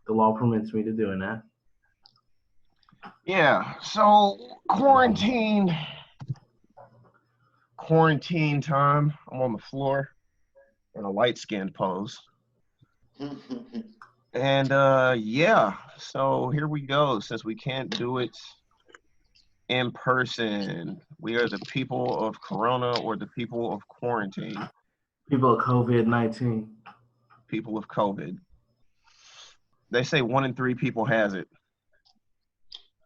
The law permits me to doing that. Yeah. So quarantine time. I'm on the floor in a light skinned pose. And yeah, so here we go. Since we can't do it in person, we are the people of Corona or the people of quarantine, People of COVID-19. people of COVID. They say 1 in 3 people has it.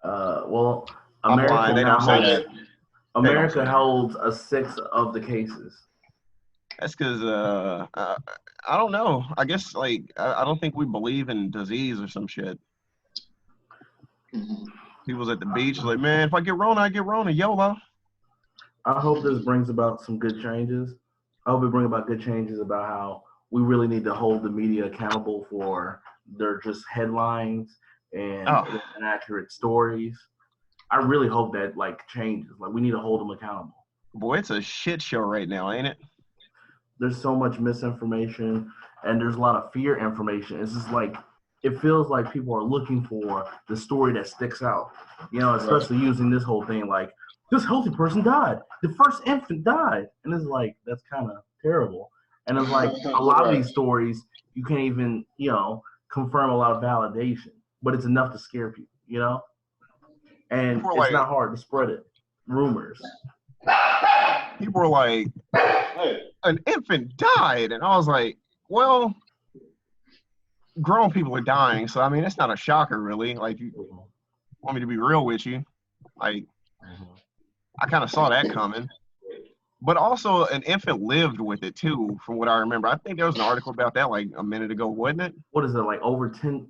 Well, I'm America lying. They don't now say holds that. They don't say America that. holds a sixth of the cases. That's because I don't know. I guess like I don't think we believe in disease or some shit. People's at the beach like, man, if I get Rona, I get Rona. YOLO. I hope this brings about some good changes. I hope it brings about good changes about how we really need to hold the media accountable for their just headlines and Oh, inaccurate stories. I really hope that like changes. Like we need to hold them accountable. boy, it's a shit show right now, ain't it? There's so much misinformation and there's a lot of fear information. It's just like it feels like people are looking for the story that sticks out. You know, especially using this whole thing like this healthy person died. The first infant died. And it's like that's kind of terrible. And it's like a lot of these stories you can't even, confirm a lot of validation, but it's enough to scare people, And People are it's like, not hard to spread it. Rumors. people are like, an infant died, and I was like, well, grown people are dying, so I mean, it's not a shocker, really. Like, you want me to be real with you? Like, I kind of saw that coming. But also, an infant lived with it too, from what I remember. I think there was an article about that like a minute ago, wasn't it? What is it like over 10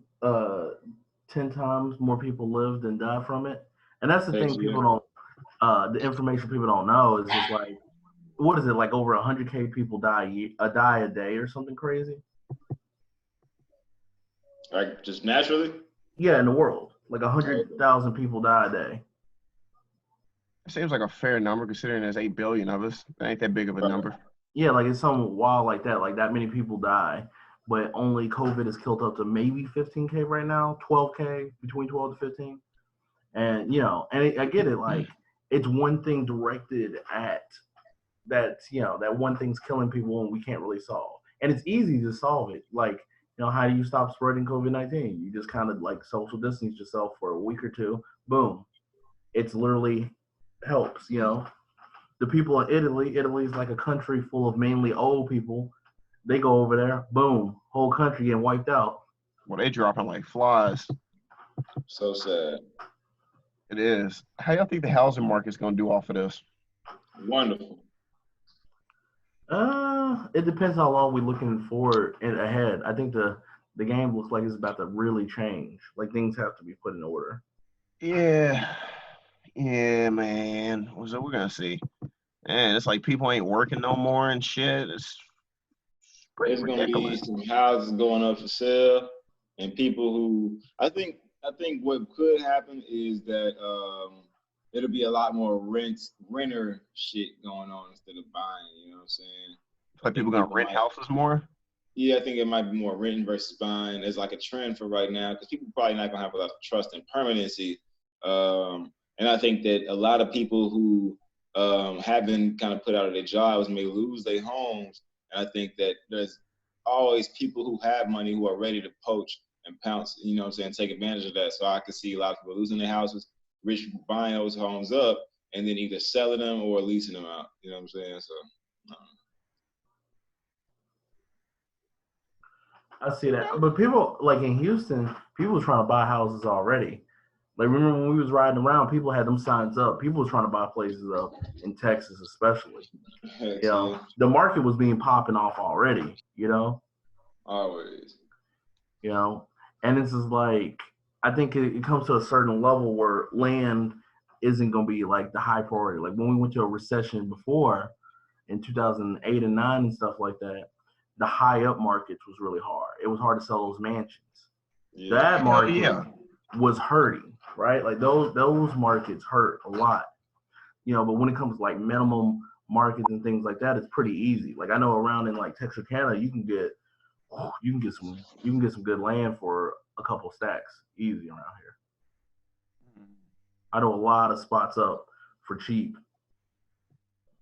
times more people live than die from it? And that's the thing people don't, the information people don't know is just like, what is it like over 100K people die a day or something crazy? Like just naturally? Yeah, in the world, like 100,000 people die a day. It seems like a fair number considering there's 8 billion of us. That ain't that big of a number. Yeah, like it's something wild like that many people die, but only COVID has killed up to maybe 15K right now, 12K, between 12 to 15. And I get it, like it's one thing directed at that, that one thing's killing people and we can't really solve. And it's easy to solve it. Like, how do you stop spreading COVID-19? You just kind of like social distance yourself for a week or two. Boom. It's literally helps, The people in Italy's like a country full of mainly old people. They go over there, boom, whole country getting wiped out. Well, they dropping like flies. So sad. It is. How y'all think the housing market's gonna do off of this? Wonderful. It depends how long we're looking forward and ahead. I think the game looks like it's about to really change. Like things have to be put in order. Yeah, man. So we're gonna see. And it's like people ain't working no more and shit. It's pretty There's gonna be ridiculous. some houses going up for sale, and people who I think what could happen is that it'll be a lot more renter shit going on instead of buying. You know what I'm saying? It's like people gonna rent houses more. Yeah, I think it might be more renting versus buying. There's like a trend for right now because people probably not gonna have a lot of trust and permanency. And I think that a lot of people who have been kind of put out of their jobs may lose their homes. And I think that there's always people who have money who are ready to poach and pounce, you know what I'm saying, take advantage of that. So I could see a lot of people losing their houses, rich people buying those homes up, and then either selling them or leasing them out. You know what I'm saying? So. I see that. But people like in Houston, people was trying to buy houses already. Like remember when we was riding around, people had them signs up. People was trying to buy places up in Texas, especially. The market was being popping off already. Always. And this is like I think it comes to a certain level where land isn't going to be like the high priority. Like when we went to a recession before in 2008 and 9 and stuff like that, the high up markets was really hard. It was hard to sell those mansions. Yeah. That market was hurting, right? Like those markets hurt a lot, but when it comes to like minimum markets and things like that, it's pretty easy. Like I know around in like Texarkana, you can get some good land for a couple stacks easy around here. I know a lot of spots up for cheap,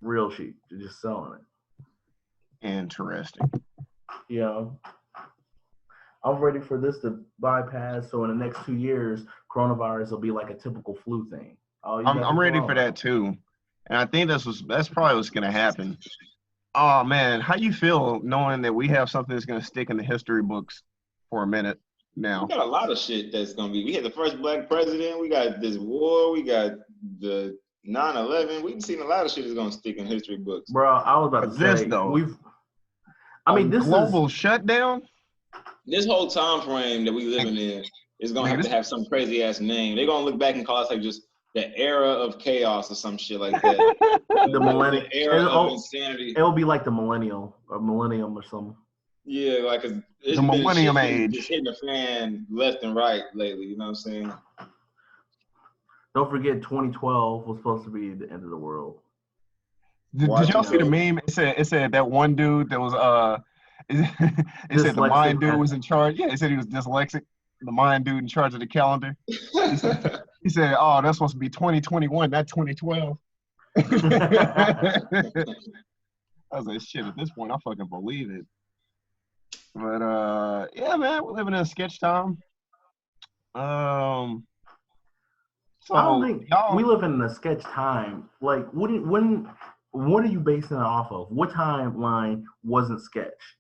real cheap. They're just selling it. Interesting. You know, I'm ready for this to bypass. So in the next 2 years, coronavirus will be like a typical flu thing. Oh, I'm ready for that too, and I think that's probably what's gonna happen. Oh man, how you feel knowing that we have something that's gonna stick in the history books for a minute now? We got a lot of shit that's gonna be. We had the first black president. We got this war. We got the 9/11. We've seen a lot of shit that's gonna stick in history books. Bro, I was about to this say though. This global shutdown. This whole time frame that we living in is gonna have to have some crazy ass name. They're gonna look back and call us like just the era of chaos or some shit like that. The millennium era of insanity. It'll be like the millennium or something. Yeah, like it's the millennium age. Just hitting the fan left and right lately. You know what I'm saying? Don't forget, 2012 was supposed to be the end of the world. Did y'all see the meme? It said that one dude that was it said the Mayan dude was in charge. Yeah, it said he was dyslexic. The Mayan dude in charge of the calendar. He said, "Oh, that's supposed to be 2021, not 2012." I was like, "Shit!" At this point, I fucking believe it. But yeah, man, we're living in a sketch time. So I don't think we live in a sketch time. Like, what are you basing it off of? What timeline wasn't sketch?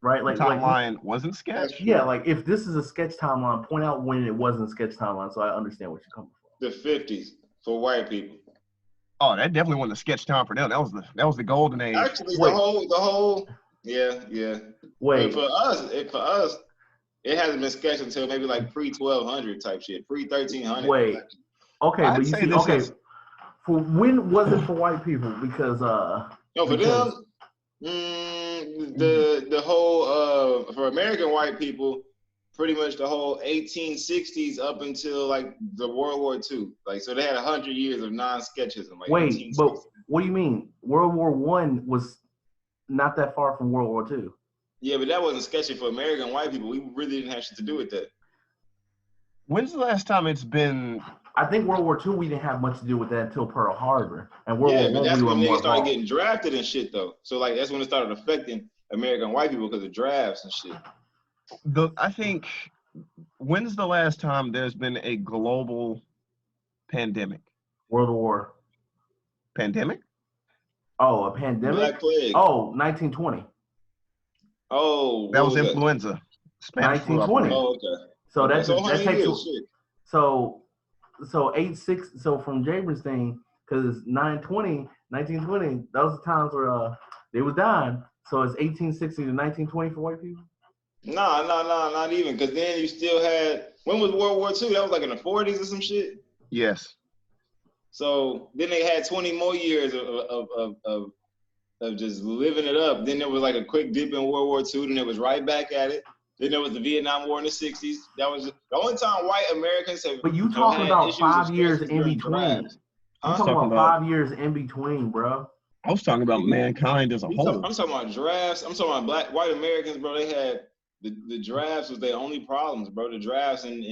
Right? Like timeline wasn't sketch? Yeah, like if this is a sketch timeline, point out when it wasn't sketch timeline so I understand what you're coming from. The 50s for white people. Oh, that definitely wasn't a sketch time for them. That was the golden age. Actually, the whole yeah. Wait. For us, it hasn't been sketched until maybe like pre-1200 type shit, pre-1300. Wait. Okay, but you see, for when was it for white people? Because for them, the whole for American white people, pretty much the whole 1860s up until like the World War II. Like, so they had 100 years of non-sketchism. Like, wait, but what do you mean? World War I was not that far from World War II. Yeah, but that wasn't sketchy for American white people. We really didn't have shit to do with that. When's the last time it's been? I think World War II, we didn't have much to do with that until Pearl Harbor. And World War I, that's when niggas started getting drafted and shit, though. So, like, that's when it started affecting American white people because of drafts and shit. I think, when's the last time there's been a global pandemic? World War. Pandemic? Oh, a pandemic? Black Plague. Oh, 1920. Oh. That was influenza. Spanish 1920. Oh, okay. So okay. that takes shit. So 86. So from Jaber's thing, because 1920, those are times where they was dying. So it's 1860 to 1920 for white people. No, not even. Because then you still had, when was World War II? That was like in the 40s or some shit. Yes. So then they had 20 more years of just living it up. Then there was like a quick dip in World War II. Then it was right back at it. Then there was the Vietnam War in the 60s. That was the only time white Americans have. But you talking about 5 years in between. I'm talking about 5 years in between, bro. I was talking about mankind as a whole. I'm talking about drafts. I'm talking about white Americans, bro. They had the drafts was their only problems, bro. The drafts and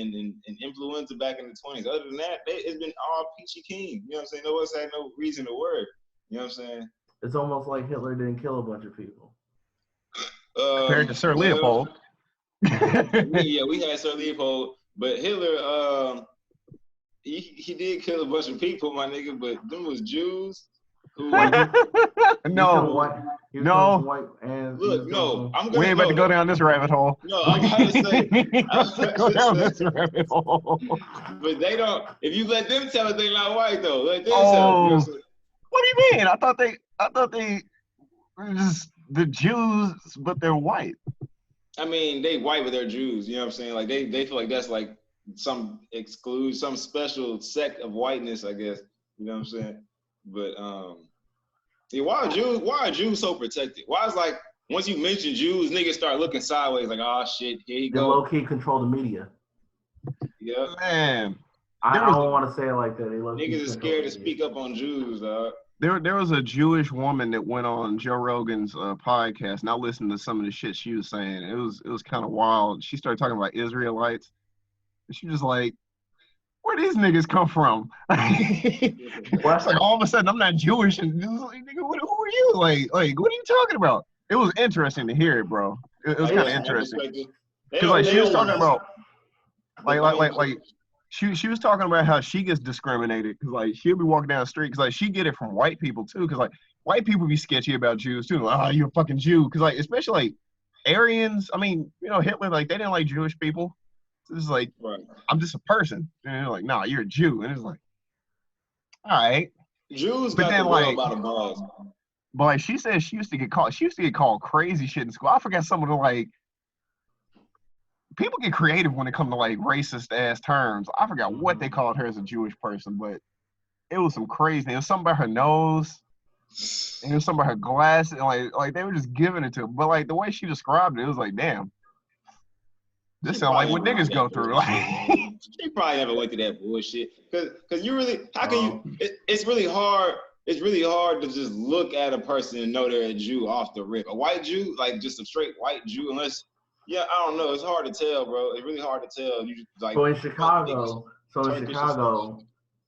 influenza back in the 20s. Other than that, it's been all peachy keen. You know what I'm saying? No one's had no reason to worry. You know what I'm saying? It's almost like Hitler didn't kill a bunch of people. Compared to Sir Leopold. We had Sir Leopold, but Hitler, he did kill a bunch of people, my nigga. But them was Jews. Who, no. Look, no. We ain't about to go down this rabbit hole. No, I'm about to say. Go down this rabbit hole. But they don't. If you let them tell it, they're not white though. Let them tell it. What do you mean? I thought they were just the Jews, but they're white. I mean, they white, but they're Jews. You know what I'm saying? Like they feel like that's like some special sect of whiteness, I guess. You know what I'm saying? But yeah, why are Jews so protected? Why is like once you mention Jews, niggas start looking sideways like, oh shit, here you go. They low-key control the media. Yeah. Man. I don't want to say it like that. Niggas are scared to speak up on Jews, dog. There was a Jewish woman that went on Joe Rogan's podcast, and I listened to some of the shit she was saying. It was kind of wild. She started talking about Israelites, She just like, where these niggas come from? It's like all of a sudden I'm not Jewish, and it's like, nigga, who are you? Like, what are you talking about? It was interesting to hear it, bro. It was kind of interesting because like she was talking about like she was talking about how she gets discriminated because like she'll be walking down the street because like she get it from white people too because like white people be sketchy about Jews too. Like, oh, you're a fucking Jew because like especially like Aryans. I mean, you know, Hitler, like they didn't like Jewish people. So it's like, I'm just a person. And they're like, nah, you're a Jew. And it's like, all right. Jews but got then, the like, world by the balls. But like she said, she used to get called crazy shit in school. I forgot some of the like. People get creative when it comes to like racist ass terms. I forgot what they called her as a Jewish person, but it was some crazy. It was something about her nose, and it was something about her glasses, and like they were just giving it to her. But like the way she described it, it was like, damn, this sounds like what niggas go through. She probably never went through that bullshit. Cause you really, how can you? It's really hard. It's really hard to just look at a person and know they're a Jew off the rip. A white Jew, like just a straight white Jew, unless. Yeah, I don't know. It's hard to tell, bro. It's really hard to tell. You just, like. So in Chicago,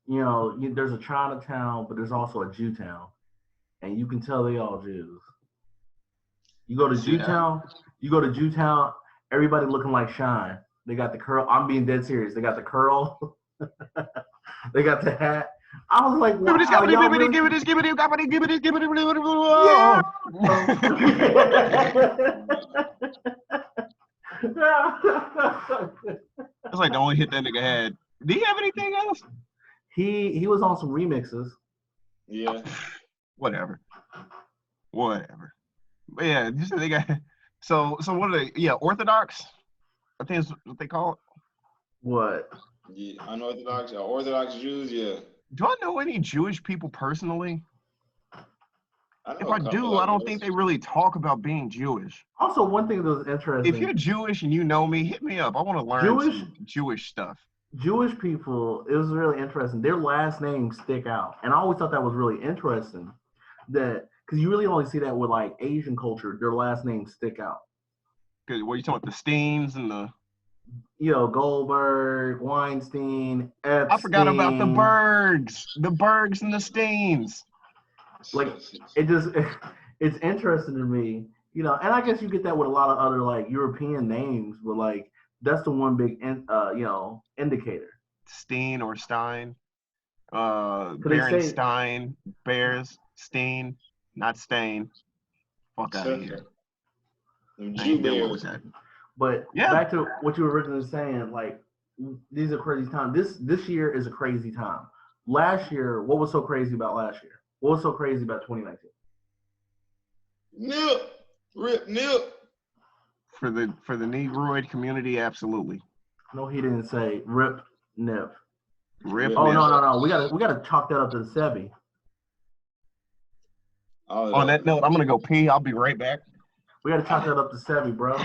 you know, there's a Chinatown, but there's also a Jewtown, and you can tell they all Jews. You go to Jewtown, everybody looking like Shine. They got the curl. I'm being dead serious. They got the curl. They got the hat. I was like, wow, It's like the only hit that nigga had. Do you have anything else? He was on some remixes. Yeah. Whatever. But yeah, you said they got. So what are they? Yeah, Orthodox. I think is what they call it. What? Yeah, unorthodox or Orthodox Jews. Yeah. Do I know any Jewish people personally? If I do, I don't think they really talk about being Jewish. Also, one thing that was interesting. If you're Jewish and you know me, hit me up. I want to learn some Jewish stuff. Jewish people, it was really interesting. Their last names stick out. And I always thought that was really interesting. That because you really only see that with like Asian culture, their last names stick out. Because what are you talking about? The Steens and the. You know, Goldberg, Weinstein, Epstein. I forgot about the Bergs and the Steens. Like it's interesting to me, you know, and I guess you get that with a lot of other like European names, but like that's the one big indicator. Steen or Stein, Berenstein, Bears, Steen, not Stain. Fuck out of here. But back to what you were originally saying, like these are crazy times. This year is a crazy time. Last year, what was so crazy about last year? What was so crazy about 2019? Rip Nip. For the Negroid community, absolutely. No, he didn't say Rip Nip. Rip. Oh no. We gotta chalk that up to the Sebi. On that note, I'm gonna go pee. I'll be right back. We gotta chalk that up to Sebi, bro.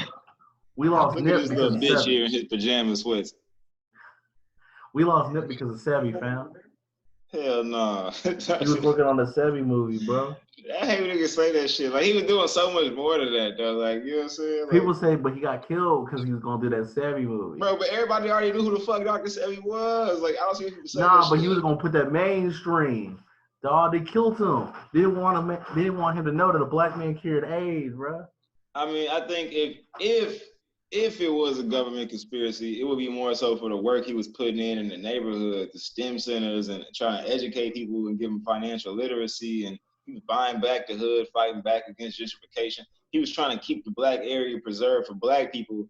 We lost Nip because little of bitch Sebi. here in his pajama sweats. We lost Nip because of Sebi, fam. Hell no. He was working on the Sebi movie, bro. I hate when niggas say that shit. Like, he was doing so much more than that, though. Like, you know what I'm saying? Like, people say, but he got killed because he was going to do that Sebi movie. Bro, but everybody already knew who the fuck Dr. Sebi was. Like, I don't see people say that but shit. he was going to put that mainstream. Dog, they killed him. They didn't want him to know that a black man cured AIDS, bro. I mean, I think if it was a government conspiracy, it would be more so for the work he was putting in the neighborhood, the STEM centers, and trying to educate people and give them financial literacy. And he was buying back the hood, fighting back against gentrification. He was trying to keep the black area preserved for black people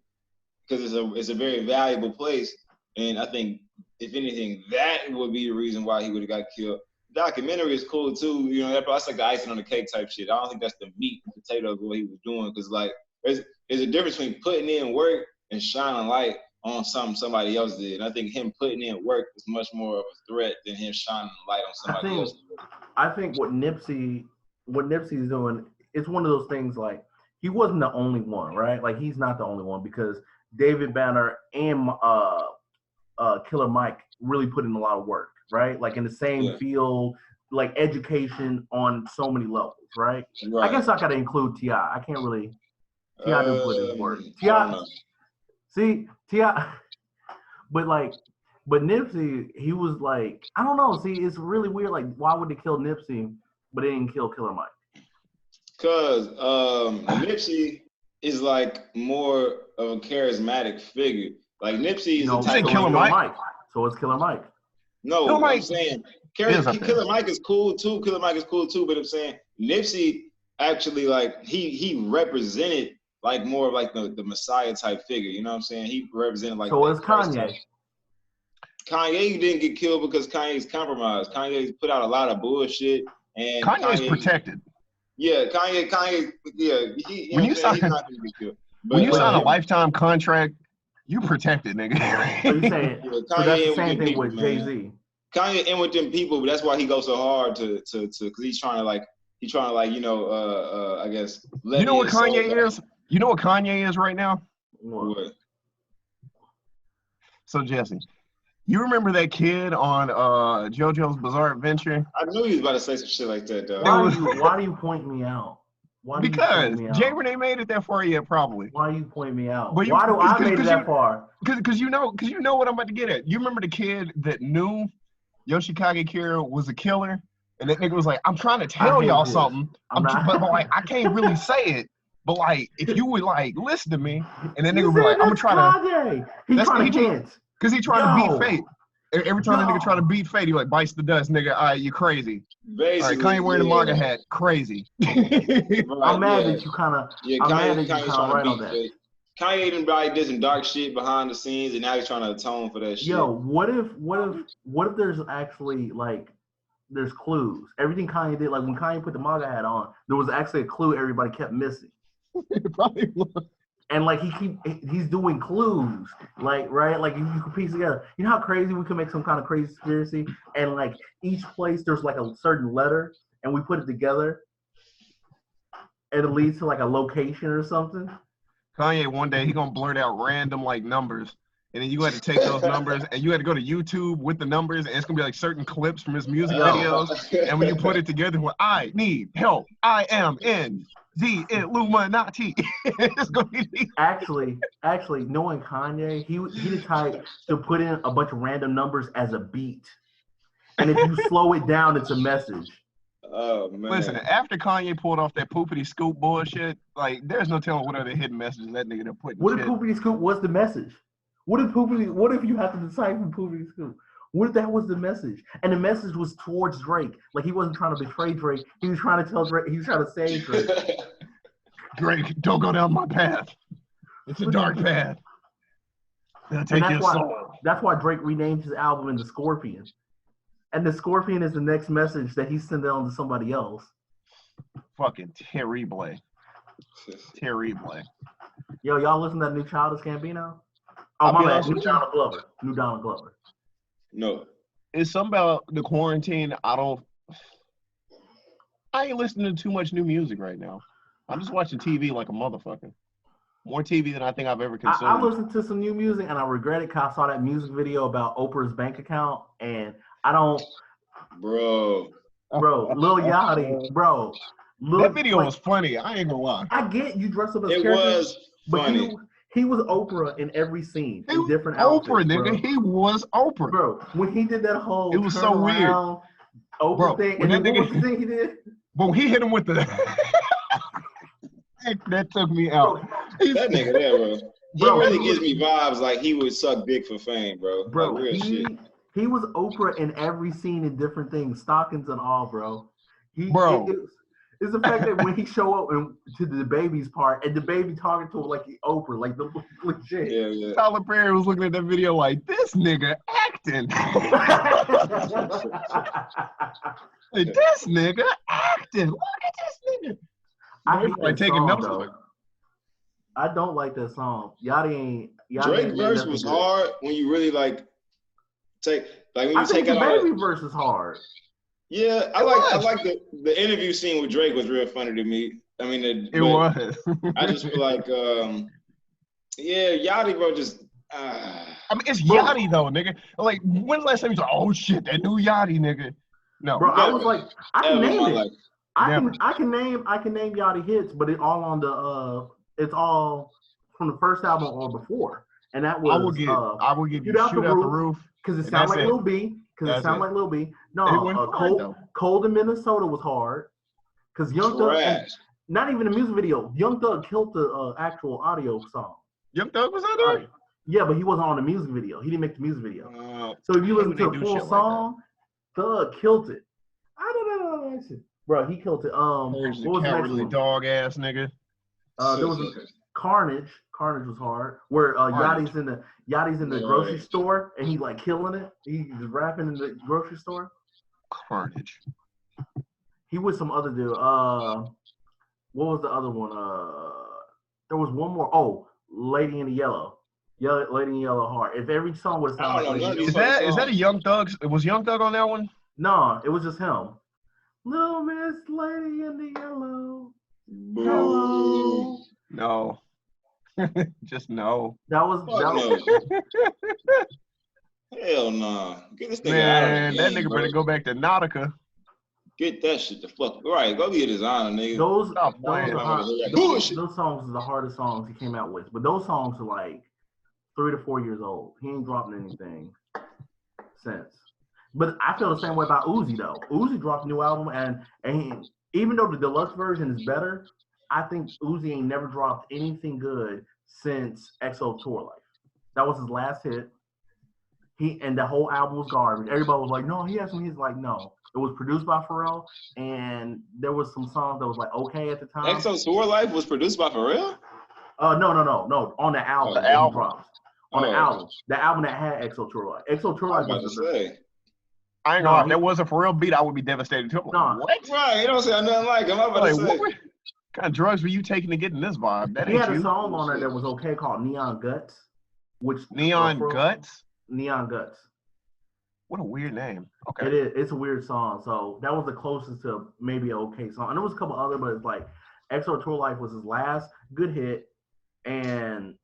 because it's a very valuable place. And I think, if anything, that would be the reason why he would have got killed. The documentary is cool too. You know, that's like the icing on the cake type shit. I don't think that's the meat and potatoes of what he was doing, because like there's a difference between putting in work and shining light on something somebody else did. And I think him putting in work is much more of a threat than him shining light on somebody else. I think what Nipsey's doing, it's one of those things like he wasn't the only one, right? Like he's not the only one, because David Banner and Killer Mike really put in a lot of work, right? Like in the same field, like education on so many levels, right? I guess I gotta include T.I. I can't really. T.I. didn't put his work. T.I. But Nipsey, he was like, I don't know. See, it's really weird. Like, why would they kill Nipsey, but they didn't kill Killer Mike? Because Nipsey is like more of a charismatic figure. Like Nipsey is the type of Killer Mike. So it's Killer Mike. No, Killer Mike. I'm saying Killer Mike is cool too. Killer Mike is cool too. But I'm saying Nipsey actually like he represented like more of like the Messiah type figure. You know what I'm saying? He represented like. So it's Kanye. Kanye didn't get killed because Kanye's compromised. Kanye's put out a lot of bullshit, and Kanye's protected. Yeah, Kanye, yeah. When you sign a lifetime contract, you protected, nigga. So you saying so that's the same thing with Jay-Z. Kanye in with them people, but that's why he goes so hard to because he's trying to like I guess. You know what Kanye is? You know what Kanye is right now? What? So Jesse, you remember that kid on JoJo's Bizarre Adventure? I knew he was about to say some shit like that, though. Why do you point me out? Because Jay Renee made it that far yet, probably. Why do you point me out? Why do I made it that far? Because you know what I'm about to get at. You remember the kid that knew Yoshikage Kira was a killer, and that nigga was like, "I'm trying to tell y'all something, but like I can't really say it. But like, if you would like listen to me," and then nigga would be like, "I'm gonna try to." He's trying to hint. Because he trying to beat fate. Every time the nigga try to beat fate, he like bites the dust, nigga. All right, you crazy. Basically, all right, Kanye wearing the MAGA hat, crazy. I'm mad that you kind of. Yeah, Kanye's trying to beat fate. Kanye done probably did some dark shit behind the scenes, and now he's trying to atone for that shit. Yo, what if there's actually like there's clues? Everything Kanye did, like when Kanye put the MAGA hat on, there was actually a clue everybody kept missing. It probably was. And like he's doing clues, like right, like you can piece together. You know how crazy we could make some kind of crazy conspiracy, and like each place there's like a certain letter, and we put it together, and it leads to like a location or something. Kanye one day he gonna blurt out random like numbers, and then you had to take those numbers and you had to go to YouTube with the numbers, and it's gonna be like certain clips from his music videos, and when you put it together, well, I need help. I am in the Illuminati. It's gonna be actually, knowing Kanye, he the type to put in a bunch of random numbers as a beat, and if you slow it down, it's a message. Oh man! Listen, after Kanye pulled off that poopity scoop bullshit, like there's no telling what other hidden messages that nigga done put. What if poopity scoop was the message? What if you have to decipher poopity scoop? What if that was the message? And the message was towards Drake. Like he wasn't trying to betray Drake. He was trying to tell Drake. He was trying to save Drake. Drake, don't go down my path. It's a dark path. It'll take your soul. That's why Drake renamed his album in The Scorpion. And the Scorpion is the next message that he's sending on to somebody else. Fucking terrible. Terrible. Yo, y'all listen to that new Childish Gambino? Oh, my bad. New Donald Glover. No. It's something about the quarantine. I ain't listening to too much new music right now. I'm just watching TV like a motherfucker. More TV than I think I've ever consumed. I listened to some new music and I regret it because I saw that music video about Oprah's bank account and I don't. Bro, Lil Yachty, bro. That video was funny. I ain't gonna lie. I get you dressed up as it was funny. But he was Oprah in every scene, in different outfits. Oprah, nigga. Bro. He was Oprah. Bro, when he did that whole it was so weird. Oprah bro, thing, and then what was the thing he did? But he hit him with the that took me out. That nigga there, bro. He really gives me vibes like he would suck dick for fame, bro. Bro, like real shit. He was Oprah in every scene in different things, stockings and all, bro. It's the fact that when he show up to the baby's part and the baby talking to him like he Oprah, like the legit. Yeah. Tyler Perry was looking at that video like, this nigga acting. Like, this nigga acting. Look at this nigga. I hate like that taking song, notes. Though. I don't like that song. Yachty Drake verse was hard when you really like take when you take the out baby verse is hard. Yeah, I like the interview scene with Drake was real funny to me. I mean, it was. I just feel like, Yachty, bro, just. I mean, it's Yachty though, nigga. Like, when's the last time you said, "Oh shit, that new Yachty, nigga"? No, bro. I was like, I can name it. I can name Yachty hits, but it's all on the. It's all from the first album or before. and that was I will give you Shoot Out the Roof because it sounded like Lil B. No, Cold in Minnesota was hard because Young Thug. Not even a music video. Young Thug killed the actual audio song. Young Thug was on there? Yeah, but he wasn't on the music video. He didn't make the music video. So if you listen to the full song, Thug killed it. I don't know. Bro, he killed it. What was the next one? Dog ass nigga. There was Carnage. Carnage was hard. Where Yachty's in the grocery store and he like killing it. He's rapping in the grocery store. Carnage. He was some other dude. What was the other one? There was one more. Oh, Lady in the Yellow. Lady in Yellow hard. If every song would sound like Lady is that a Young Thug? Was Young Thug on that one? No, it was just him. Little Miss Lady in the Yellow. Hello. No. Just no. That was Hell no. Get this nigga Man, out of that nigga better go back to Nautica. Get that shit the fuck right. Go be a designer, nigga. Those songs are the hardest songs he came out with. But those songs are like 3 to 4 years old. He ain't dropping anything since. But I feel the same way about Uzi though. Uzi dropped a new album and even though the deluxe version is better, I think Uzi ain't never dropped anything good since XO Tour Life. That was his last hit. And the whole album was garbage. Everybody was like, no, he has some hits. Like, no. It was produced by Pharrell, and there was some songs that was like okay at the time. XO Tour Life was produced by Pharrell? No. On the album. The album. The album. The album that had XO Tour Life. XO Tour Life was I ain't gonna lie, if there was a Pharrell beat, I would be devastated too. What? Right, you don't say nothing like him. I'm about to say. What kind of drugs were you taking to get in this vibe? He had a song on there that was okay called Neon Guts. Neon Guts? Neon Guts. What a weird name. Okay. It is. It's a weird song. So that was the closest to maybe an okay song. And there was a couple other, but it's like XO Tour Life was his last good hit, and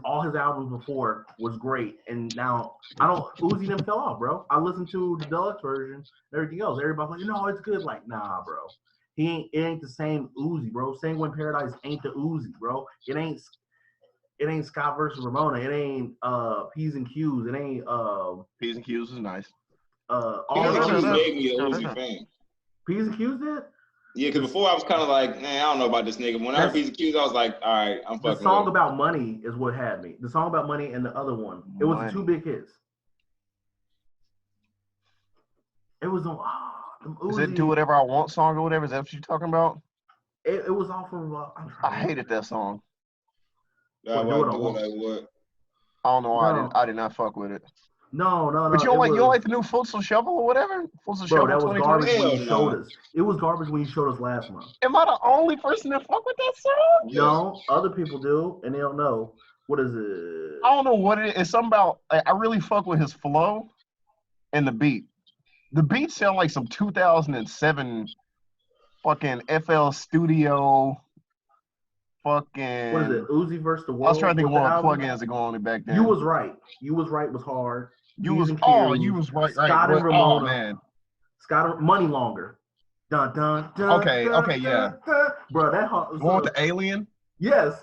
all his albums before was great. And now Uzi didn't fell off, bro. I listened to the deluxe version and everything else. Everybody's like, no, it's good. Like, nah, bro. It ain't the same Uzi, bro. Sanguine Paradise ain't the Uzi, bro. It ain't Scott versus Ramona. It ain't P's and Q's. It ain't P's and Q's is nice. P's and Q's made me a Uzi fan. P's and Q's did? Yeah, because before I was kind of like, man, I don't know about this nigga. When I heard P's and Q's, I was like, all right, I'm fucking. The song about money is what had me. The song about money and the other one. It was the two big hits. It was on. Is it Do Whatever I Want song or whatever? Is that what you're talking about? It was off of. I hated that song. I don't know why I did not fuck with it. No. But you don't like the new Futsal Shuffle or whatever? Futsal Shuffle that was garbage when you showed us. It was garbage when you showed us last month. Am I the only person that fuck with that song? No, other people do, and they don't know. What is it? I don't know what it is. It's something about, I really fuck with his flow and the beat. The beats sound like some 2007 fucking FL Studio fucking. What is it? Uzi versus the World. I was trying to think of one of the plugins that go on it back then. You was right. Was hard. You was right. Scott and Ramona. Oh man. Scott Money Longer. Dun dun dun. Okay, yeah. Dun. Bro, that hard. One with the alien. Yeah.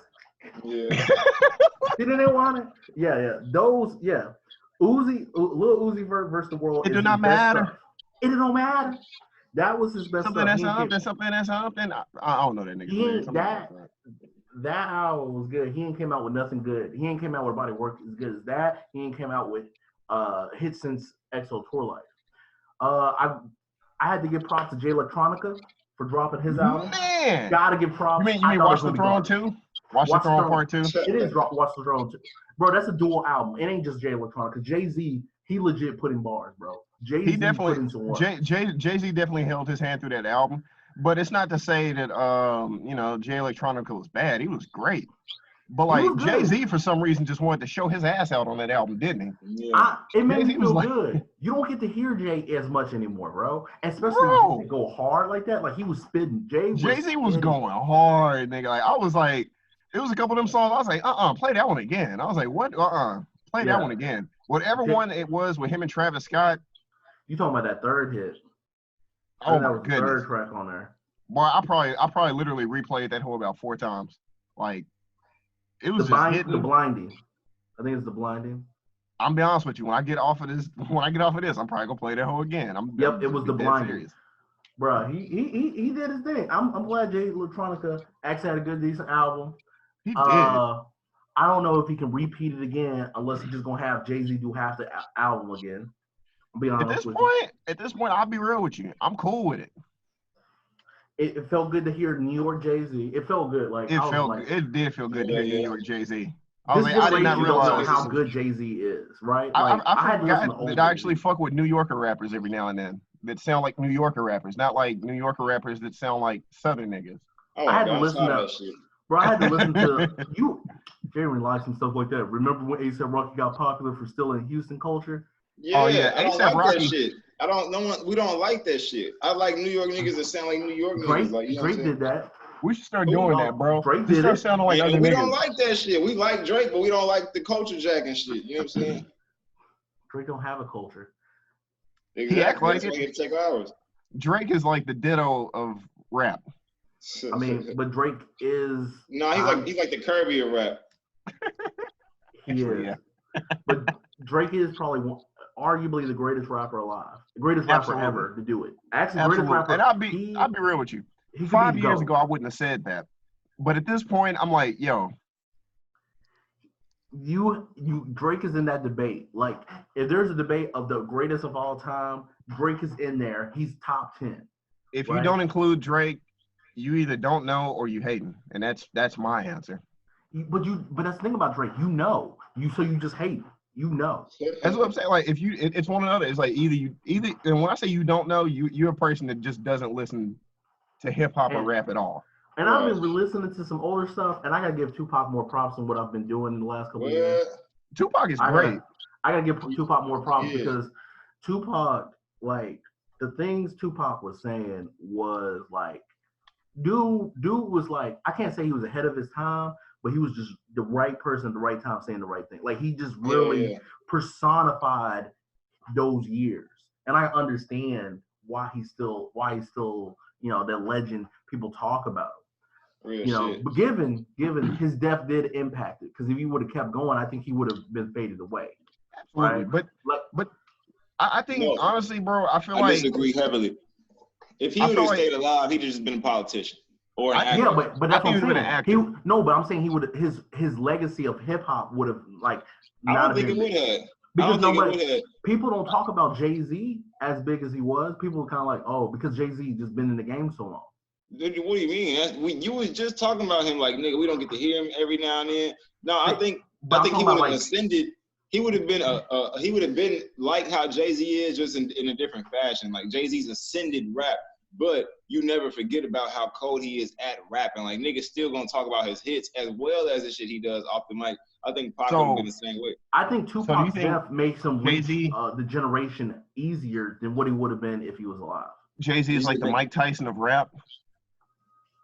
Didn't they want it? Yeah. Those, yeah. Lil Uzi versus the World. It do not matter. It don't matter. That was his best something stuff. Something. I don't know that nigga. That album was good. He ain't came out with nothing good. He ain't came out with a body of work as good as that. He ain't came out with hits since XO Tour Life. I had to give props to Jay Electronica for dropping his album. Man, gotta give props. You mean Watch the Throne 2? Watch the Throne Part 2? It is Watch the Throne 2. Bro, that's a dual album. It ain't just Jay Electronica. Jay-Z, he legit put in bars, bro. Jay-Z definitely held his hand through that album. But it's not to say that Jay Electronica was bad. He was great. But like Jay-Z for some reason just wanted to show his ass out on that album, didn't he? Yeah. It made me feel good. You don't get to hear Jay as much anymore, bro. Especially when he go hard like that. Like he was spitting. Jay-Z was going hard, nigga. Like I was like, it was a couple of them songs. I was like, play that one again. I was like, what? Play that one again. Whatever one it was with him and Travis Scott. You talking about that third hit? Oh my goodness! Third track on there. Boy, I probably literally replayed that whole about 4 times. Like it was just hitting. The blinding. I think it's The Blinding. I'm be honest with you. When I get off of this, I'm probably gonna play that whole again. Yep, it was The Blinding. Serious. Bro, he did his thing. I'm glad Jay Electronica actually had a good, decent album. He did. I don't know if he can repeat it again unless he's just gonna have Jay-Z do half the album again. I'll be honest At this point, I'll be real with you. I'm cool with it. It felt good to hear New York Jay-Z. It felt good. It did feel good to hear New York Jay-Z. I did not realize realize how good Jay-Z is, right? I forgot that I actually fuck with New Yorker rappers every now and then that sound like New Yorker rappers, not like New Yorker rappers that sound like Southern niggas. Oh, I had to listen to you, Jeremy likes and stuff like that. Remember when A$AP Rocky got popular for still in Houston culture? Yeah, I don't like Rocky. That shit. We don't like that shit. I like New York niggas that sound like New York niggas. Like, Drake did that. We should start doing that, bro. Drake did it. Sounding like other we niggas. Don't like that shit. We like Drake, but we don't like the culture jack and shit. You know what I'm saying? Drake don't have a culture. Exactly. He act like That's why he take ours. Drake is like the ditto of rap. I mean, but Drake is. No, he's like the Kirby of rap. He is. Yeah. But Drake is probably arguably the greatest rapper alive, the greatest rapper ever to do it. Actually, the greatest rapper. And I'll be real with you. 5 years ago, I wouldn't have said that. But at this point, I'm like, yo. Drake is in that debate. Like, if there's a debate of the greatest of all time, Drake is in there. He's top 10. If you don't include Drake, you either don't know or you hate him. And that's my answer. But that's the thing about Drake. So you just hate him. You know. That's what I'm saying. Like, it's one or another. It's like either, and when I say you don't know, you're a person that just doesn't listen to hip hop or rap at all. And I've been listening to some older stuff, and I gotta give Tupac more props than what I've been doing in the last couple of years. Tupac is great. I gotta give Tupac more props because Tupac, like, the things Tupac was saying was like, dude was like, I can't say he was ahead of his time, but he was just the right person at the right time saying the right thing. Like, he just really personified those years. And I understand why he's still, you know, that legend people talk about. But given his death did impact it, because if he would have kept going, I think he would have been faded away. Absolutely. Right? But I think honestly, bro, I I disagree heavily. If he would have stayed alive, he'd just been a politician or an actor. Yeah, but that's what I'm saying. But I'm saying he would his legacy of hip hop would have like. I don't think it would have. Because people don't talk about Jay-Z as big as he was. People are kind of like, oh, because Jay-Z just been in the game so long. What do you mean? You was just talking about him like, nigga, we don't get to hear him every now and then. No, I think he would have ascended. He would have been like how Jay-Z is, just in a different fashion. Like, Jay-Z's ascended rap, but you never forget about how cold he is at rapping. Like, niggas still gonna talk about his hits as well as the shit he does off the mic. I think Pac would have been the same way. I think Tupac's death makes him reach the generation easier than what he would have been if he was alive. Jay-Z is like the Mike Tyson of rap.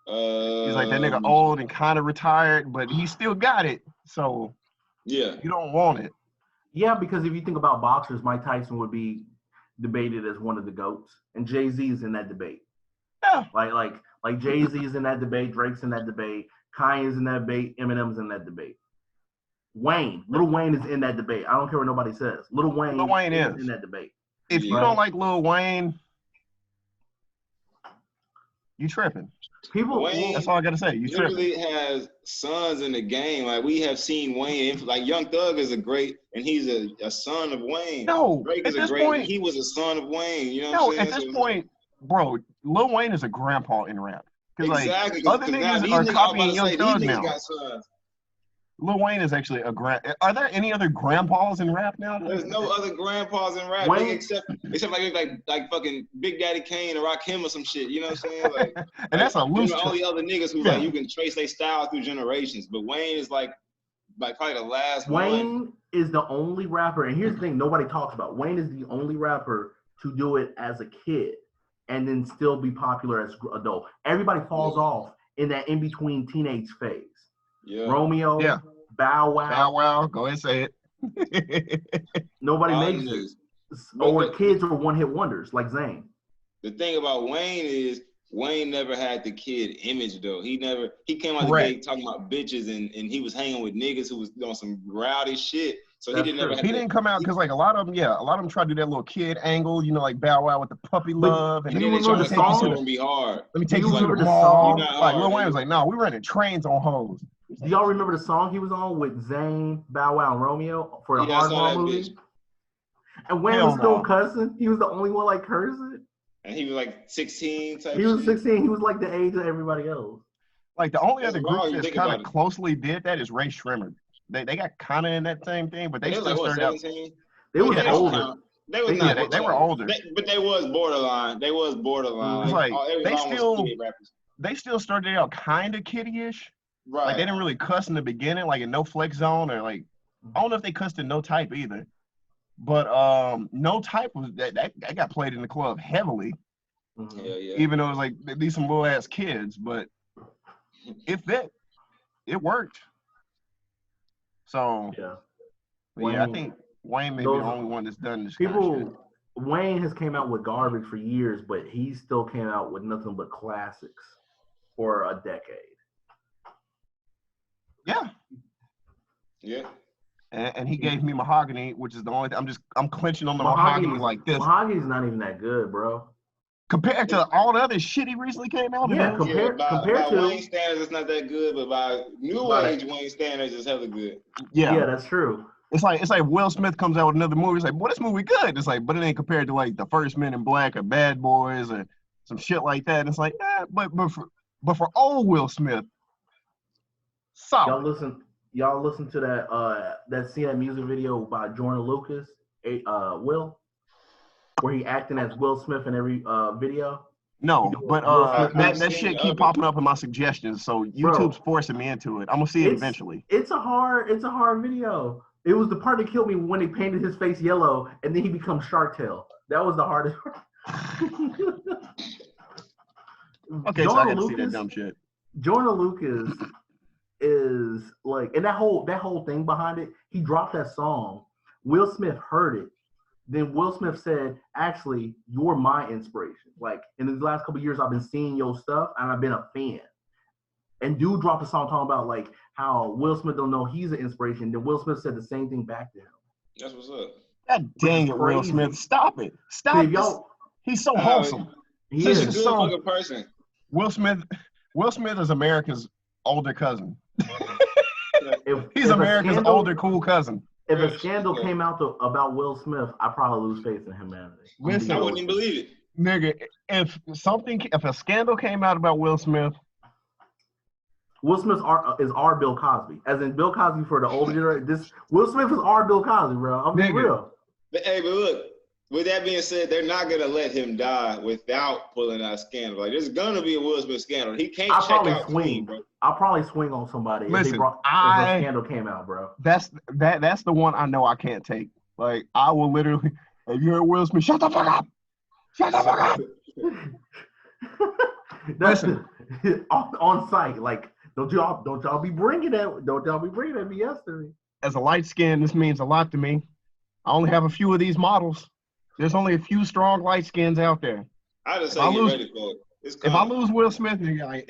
He's like that nigga old and kind of retired, but he still got it. So you don't want it. Yeah, because if you think about boxers, Mike Tyson would be debated as one of the GOATs, and Jay-Z is in that debate. Yeah. Like Jay-Z is in that debate, Drake's in that debate, Kanye's in that debate, Eminem's in that debate. Lil Wayne is in that debate. I don't care what nobody says. Lil Wayne is in that debate. If you don't like Lil Wayne, you tripping. That's all I gotta say. You literally has sons in the game. Like, we have seen Wayne. Like, Young Thug is and he's a son of Wayne. No, Drake is point, he was a son of Wayne. You know what I'm saying? At this point, bro, Lil Wayne is a grandpa in rap. Exactly. Like, other niggas are copying Young Thug now. Got sons. Lil Wayne is actually Are there any other grandpas in rap now? There's no other grandpas in rap except like fucking Big Daddy Kane or Rakim or some shit. You know what I'm saying? Like, and that's a loose. The only other niggas who like you can trace their style through generations. But Wayne is like probably the last one. Wayne is the only rapper, and here's the thing: nobody talks about. Wayne is the only rapper to do it as a kid and then still be popular as an adult. Everybody falls off in that in between teenage phase. Yeah. Romeo, Bow Wow, go ahead and say it. Nobody makes it. Or kids are one-hit wonders like Zayn. The thing about Wayne is Wayne never had the kid image though. He came out the gate talking about bitches and he was hanging with niggas who was doing some rowdy shit. So he didn't come out because like a lot of them try to do that little kid angle, like Bow Wow with the puppy love, and then they try to take you to be hard. Let me take you to the mall. Like Lil Wayne was like, no, we running trains on hoes. Do y'all remember the song he was on with Zayn, Bow Wow, and Romeo for the Hardball movie? Bitch. And Wayne was still cussing. He was the only one like cursing. And he was like 16 type. He was 16. He was like the age of everybody else. Like the only other group that's kind of closely did that is Ray Shrimmer. They got kind of in that same thing, but they still started out. They were older. They were older. But they was borderline. It's like they still started out kind of kiddie-ish. Right. Like they didn't really cuss in the beginning, like in No Flex Zone, or like I don't know if they cussed in No Type either. But No Type was that got played in the club heavily. Yeah. Even though it was like these some little ass kids, but it worked. So Wayne, I think Wayne may be the only one that's done this. Wayne has came out with garbage for years, but he still came out with nothing but classics for a decade. Yeah. And he gave me Mahogany, which is the only thing. I'm clenching on the Mahogany like this. Mahogany's not even that good, bro. Compared to all the other shit he recently came out. Yeah, compared to Wayne standards, it's not that good, but by new age Wayne standards, it's hella good. Yeah, that's true. It's like Will Smith comes out with another movie. It's like, well, this movie good. It's like, but it ain't compared to like the first Men in Black or Bad Boys or some shit like that. And it's like, but for old Will Smith, solid. Y'all listen to that music video by Jordan Lucas, Will, where he acting as Will Smith in every video. No, but that shit keep popping up in my suggestions, so YouTube's forcing me into it. I'm gonna see it eventually. It's a hard video. It was the part that killed me when they painted his face yellow and then he becomes Shark Tale. That was the hardest part. Okay, so I had to see that dumb shit. Jordan Lucas is like, and that whole thing behind it, he dropped that song. Will Smith heard it. Then Will Smith said, actually, you're my inspiration. Like, in the last couple of years, I've been seeing your stuff, and I've been a fan. And dude dropped a song talking about, like, how Will Smith don't know he's an inspiration. Then Will Smith said the same thing back to him. That's what's up. God dang it, Will Smith. Stop it. Stop it. He's so wholesome. He's a good fucking person. Will Smith is America's older cousin. He's America's older cool cousin. If a scandal came out about Will Smith, I'd probably lose faith in humanity. Listen, I wouldn't even believe it. Nigga, if a scandal came out about Will Smith is our Bill Cosby. As in Bill Cosby for the older generation. Will Smith is our Bill Cosby, bro. I'm being real. But look, with that being said, they're not gonna let him die without pulling out a scandal. Like, there's gonna be a Will Smith scandal. He can't check out clean, bro. I'll probably swing on somebody if a scandal came out, bro. That's the one I know I can't take. Like, I will literally, if you're at Will Smith, shut the fuck up. Shut the fuck up. Listen, on site, like, don't y'all be bringing that me yesterday. As a light skin, this means a lot to me. I only have a few of these models. There's only a few strong light skins out there. I just say get ready for it. If I lose Will Smith, I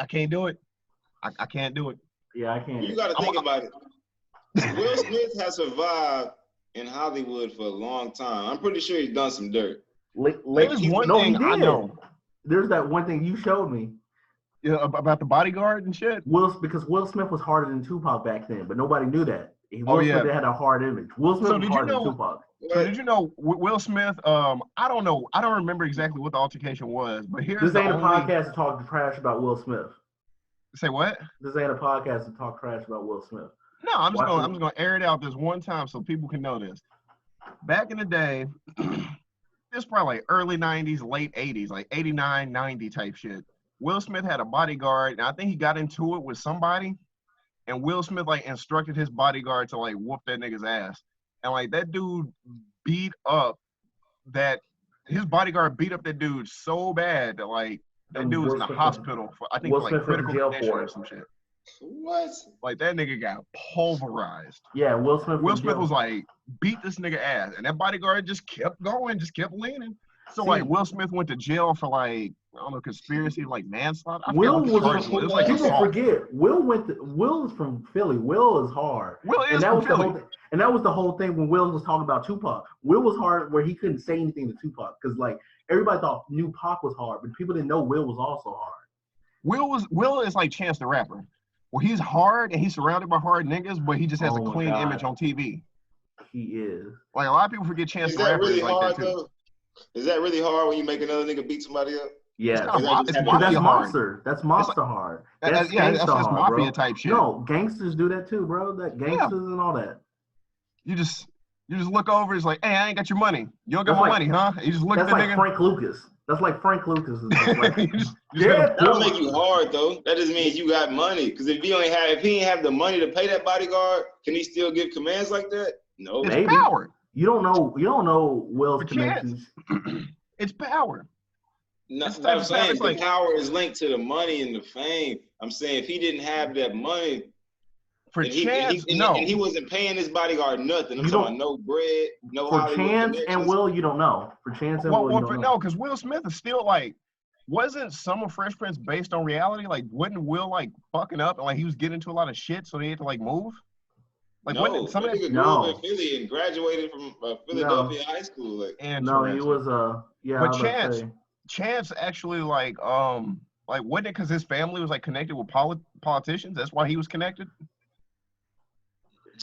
can't do it. I can't do it. Yeah, I can't. You got to think about it. Will Smith has survived in Hollywood for a long time. I'm pretty sure he's done some dirt. There's one thing I know. There's that one thing you showed me. Yeah, about the bodyguard and shit. Because Will Smith was harder than Tupac back then, but nobody knew that. Will Smith had a hard image. Will Smith was harder than Tupac. So did you know Will Smith? I don't know. I don't remember exactly what the altercation was, but this ain't a podcast to talk trash about Will Smith. Say what? This ain't a podcast to talk trash about Will Smith. No, I'm just gonna air it out this one time so people can know this. Back in the day, this probably like early 90s, late 80s, like 89, 90 type shit. Will Smith had a bodyguard, and I think he got into it with somebody, and Will Smith like instructed his bodyguard to like whoop that nigga's ass. And like that dude his bodyguard beat up that dude so bad that like that dude was in the hospital for I think for like critical condition or some shit. What? Like that nigga got pulverized. Yeah, Will Smith was like, beat this nigga ass. And that bodyguard just kept going, just kept leaning. So like Will Smith went to jail for like I don't know conspiracy like manslaughter. I Will forget what the charge was. It was like people assault. forget Will is from Philly. Will is hard. Will is and that from was Philly. the whole thing. And that was the whole thing when Will was talking about Tupac. Will was hard where he couldn't say anything to Tupac because like everybody thought knew Pac was hard, but people didn't know Will was also hard. Will is like Chance the Rapper, where he's hard and he's surrounded by hard niggas, but he just has a clean image on TV. He is. Like a lot of people forget Chance the Rapper really is like hard, that too. Though? Is that really hard when you make another nigga beat somebody up? Yeah, it's that's monster. That's monster hard. That's that's hard, mafia bro. type shit. No, gangsters do that too, bro. That gangsters and all that. You just look over. It's like, hey, I ain't got your money. You don't got my money, huh? You just look at the nigga. Frank Lucas. That's like Frank Lucas. Like, that don't make you hard though. That just means you got money. Because if he ain't have the money to pay that bodyguard, can he still give commands like that? No. It's power. You don't know Will's connections. It's power. No, I'm saying the power is linked to the money and the fame. I'm saying if he didn't have that money, and he wasn't paying his bodyguard nothing. I'm talking about no bread, no Hollywood Chance and Will, you don't know. For Chance and Will, you don't know. No, because Will Smith is still like, wasn't some of Fresh Prince based on reality? Like, wasn't Will like fucking up and like he was getting into a lot of shit, so they had to like move? Like, no, some nigga grew up in Philly and graduated from Philadelphia high school. Like, no, he was But Chance actually like wasn't it because his family was like connected with politicians? That's why he was connected.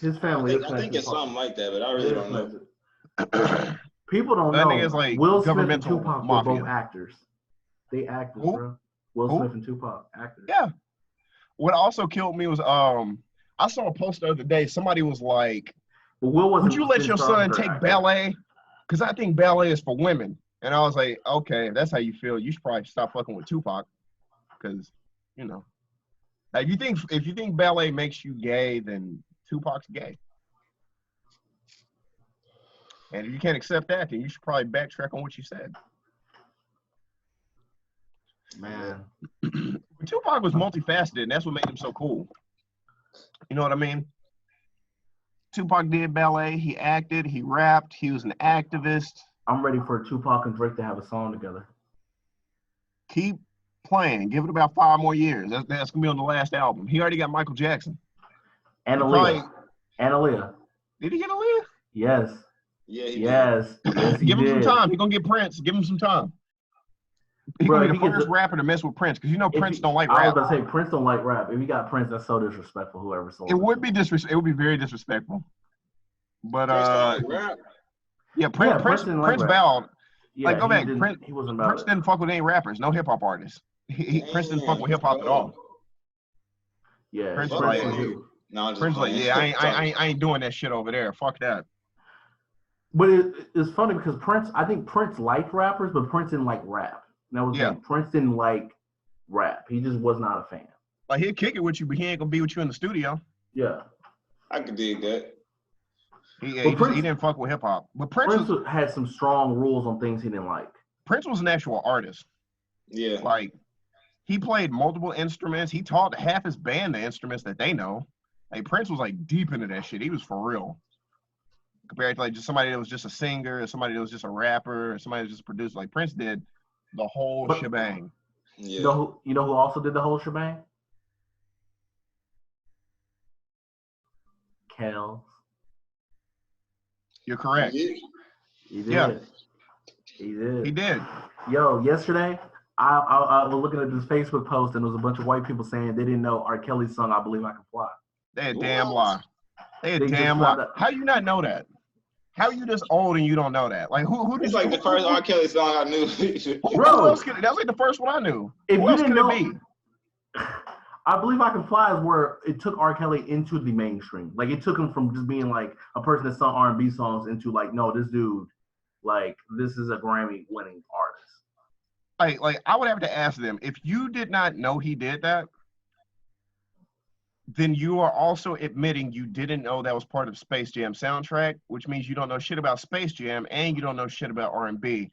His family. I think it's something like that, but I really don't know. People don't know. Is like Will Smith and Tupac were both actors. They actors, bro. Will Smith and Tupac actors. Yeah. What also killed me was I saw a post the other day. Somebody was like, "Would you let your son take ballet? Because I think ballet is for women." And I was like, "Okay, if that's how you feel, you should probably stop fucking with Tupac, because you know, like, if you think ballet makes you gay, then Tupac's gay. And if you can't accept that, then you should probably backtrack on what you said." Man, Tupac was multifaceted, and that's what made him so cool. You know what I mean? Tupac did ballet, he acted, he rapped, he was an activist. I'm ready for Tupac and Drake to have a song together. Keep playing. Give it about 5 more years. That's going to be on the last album. He already got Michael Jackson. And Aaliyah. Did he get Aaliyah? Yes. Yeah, he did. Give him some time. He's going to get Prince. Give him some time. He's going to be the first rapper to mess with Prince, because you know Prince don't like rap. I was about to say, Prince don't like rap. If you got Prince, that's so disrespectful, whoever sold it. It would be disrespectful. It would be very disrespectful. But, yeah, Prince bowed. Yeah, like, go back. Prince Didn't fuck with any rappers, no hip-hop artists. Prince didn't fuck with hip-hop at all. Yeah. Prince like, yeah, I ain't doing that shit over there. Fuck that. But it's funny because I think Prince liked rappers, but Prince didn't like rap. And that was like, Prince didn't like rap. He just was not a fan. Like, he'll kick it with you, but he ain't gonna be with you in the studio. Yeah. I could dig that. He didn't fuck with hip hop. But Prince had some strong rules on things he didn't like. Prince was an actual artist. Yeah. Like, he played multiple instruments. He taught half his band the instruments that they know. Like, Prince was like deep into that shit. He was for real. Compared to like just somebody that was just a singer, or somebody that was just a rapper, or somebody that was just a producer. Like, Prince did the whole shebang. Yeah. You know who also did the whole shebang? Kells. You're correct. He did. Yeah. He did. He did. Yo, yesterday, I was looking at this Facebook post, and there was a bunch of white people saying they didn't know R. Kelly's song, I Believe I Can Fly. They a damn lie. They a damn lie. How you not know that? How are you this old and you don't know that? Like, who It's like the first R. Kelly song I knew. Bro, that's like the first one I knew. If who you else didn't know, it be? I Believe I Can Fly is where it took R. Kelly into the mainstream. Like, it took him from just being like a person that sung R&B songs into like, no, this dude, like, this is a Grammy-winning artist. Like I would have to ask them, if you did not know he did that, then you are also admitting you didn't know that was part of Space Jam soundtrack, which means you don't know shit about Space Jam and you don't know shit about R&B,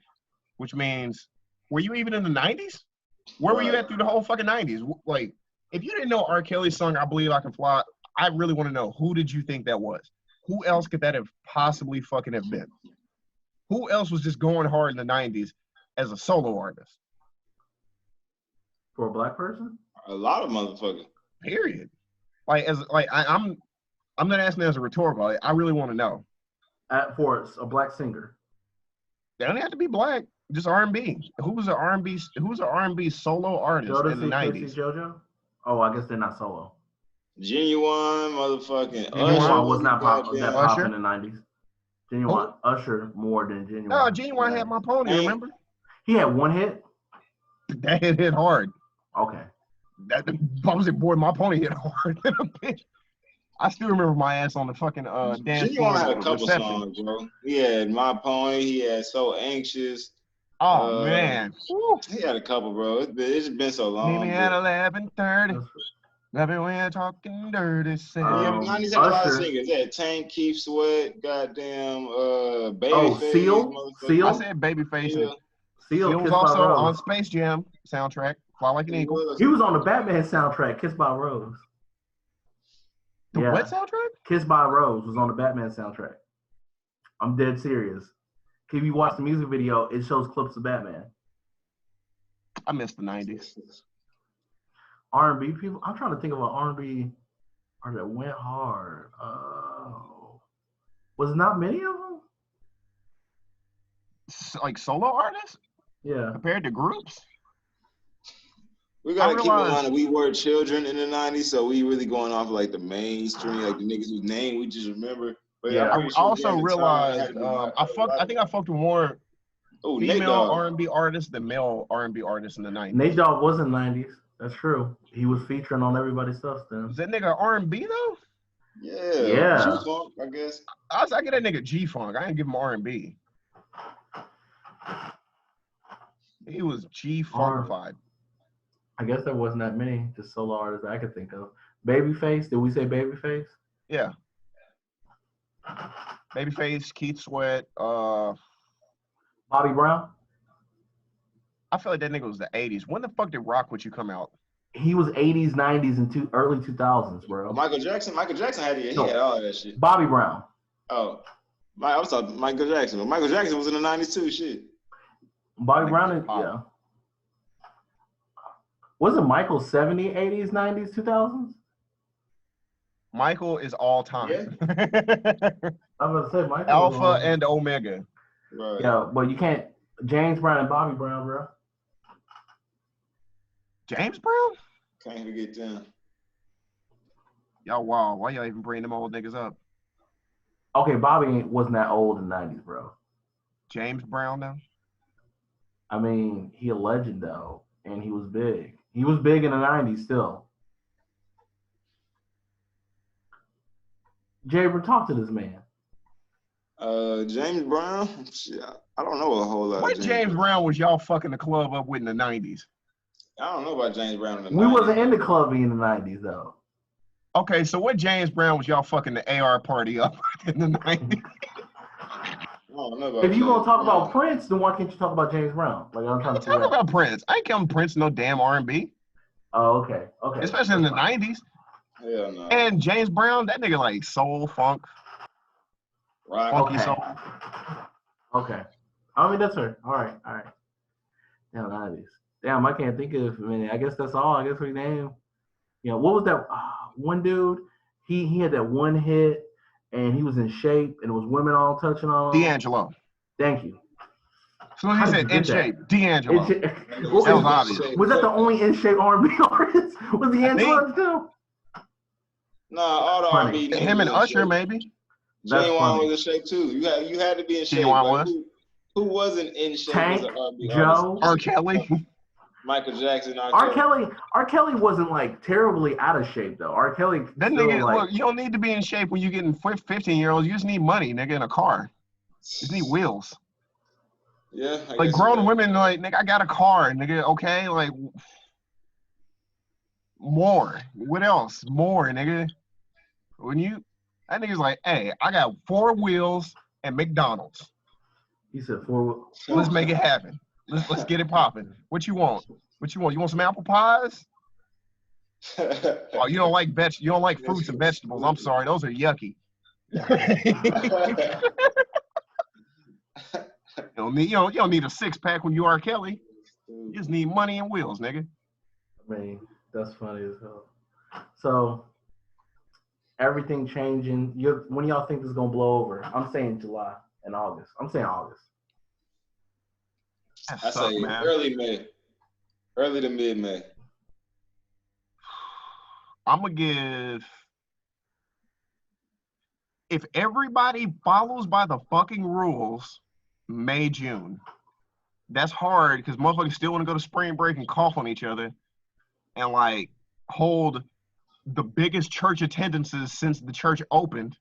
which means, were you even in the 90s? Where were you at through the whole fucking 90s? Like, if you didn't know R. Kelly's song, I Believe I Can Fly, I really want to know, who did you think that was? Who else could that have possibly fucking have been? Who else was just going hard in the 90s as a solo artist? For a black person? A lot of motherfuckers. Period. I'm not asking as a rhetorical. I really want to know. For a black singer. They don't have to be black. Just R&B. Who was an R&B solo artist Jodeci, in the 90s? Casey, JoJo? Oh, I guess they're not solo. Genuine, motherfucking Genuine Usher was not that pop in the 90s. Genuine. Who? Usher more than Genuine. No, Genuine had My Pony, remember? He had one hit? That hit hard. Okay. That boy, My Pony hit hard. I still remember my ass on the fucking dance floor. Genuine had a couple songs, bro. He had My Pony. He had So Anxious. Oh, man. He had a couple, bro. It's been so long. Maybe at 11:30. Love it when you're talking dirty. Yeah, the 90s had a lot of singers. They had Tank, Keith Sweat, goddamn, Babyface. Seal? I said Babyface. Seal was also on Space Jam soundtrack. Fly Like an Eagle. He was on the Batman soundtrack, Kissed by a Rose. What soundtrack? Kissed by a Rose was on the Batman soundtrack. I'm dead serious. If you watch the music video, it shows clips of Batman. I miss the 90s. R&B people? I'm trying to think of an R&B artist that went hard. Was not many of them? Like solo artists? Yeah. Compared to groups? We gotta keep in mind that we were children in the 90s, so we really going off like the mainstream, like the niggas whose name we just remember. But yeah, I also realized I think I fucked with more female R&B artists than male R&B artists in the 90s. Nate Dogg was in the 90s. That's true. He was featuring on everybody's stuff then. Is that nigga R&B though? Yeah. G-Funk, I guess. I get that nigga G-Funk. I didn't give him R&B. He was G-Funkified. I guess there wasn't that many just solo artists I could think of. Babyface, did we say Babyface? Yeah. Babyface, Keith Sweat, Bobby Brown? I feel like that nigga was the 80s. When the fuck did Rock With You come out? He was 80s, 90s, and early 2000s, bro. Michael Jackson had all of that shit. Bobby Brown. Oh. I was talking Michael Jackson. But Michael Jackson was in the 90s too, shit. Bobby Brown, yeah. Wasn't Michael 70s, 80s, 90s, 2000s? Michael is all time. Yeah. I was about to say Michael. Alpha and Omega. Right. Yeah, but you can't. James Brown and Bobby Brown, bro. James Brown? Can't forget them. Y'all, wow. Why y'all even bring them old niggas up? Okay, Bobby wasn't that old in the 90s, bro. James Brown, though? I mean, he a legend, though, and he was big. He was big in the 90s still. Jaber, talk to this man. James Brown? Shit, I don't know a whole lot. What James Brown was y'all fucking the club up with in the 90s? I don't know about James Brown in the 90s. We wasn't in the club in the 90s, though. Okay, so what James Brown was y'all fucking the AR party up in the 90s? If you gonna talk about Prince, then why can't you talk about James Brown? Like I'm trying to talk about Prince. I ain't counting Prince no damn R&B. Oh, okay. Especially in the 90s. Hell no. And James Brown, that nigga like soul, funk, funky soul. Okay. I mean that's her. All right. Damn, 90s. Damn, I can't think of many. I guess that's all. I guess we name. You know, what was that one dude? He had that one hit. And he was in shape, and it was women all touching on him. D'Angelo. Thank you. So he said in shape. D'Angelo. That was obvious. Was that the only in shape R&B artist? Was D'Angelo too? No, all the R&B. Him and Usher, maybe. Genuine was in shape too. You had to be in shape. Genuine was. Who wasn't in shape? Tank, was an R&B Joe, artist? R. Kelly. Michael Jackson. R. Kelly wasn't like terribly out of shape though. R. Kelly. That nigga, look, you don't need to be in shape when you're getting 15-year-olds. You just need money, nigga, in a car. You just need wheels. Yeah. Like grown women, like, nigga, I got a car, nigga. Okay, like more. What else? More, nigga. That nigga's like, hey, I got 4 wheels and McDonald's. He said 4. Let's make it happen. Let's get it popping. What you want? You want some apple pies? Oh, you don't like fruits and vegetables. I'm sorry, those are yucky. You don't need a 6-pack when you are Kelly. You just need money and wheels, nigga. I mean, that's funny as hell. So everything changing. When y'all think this is gonna blow over? I'm saying July and August. I'm saying August. I say man. early May, early to mid May. I'm gonna give. If everybody follows by the fucking rules, May, June. That's hard because motherfuckers still want to go to spring break and cough on each other and like hold the biggest church attendances since the church opened.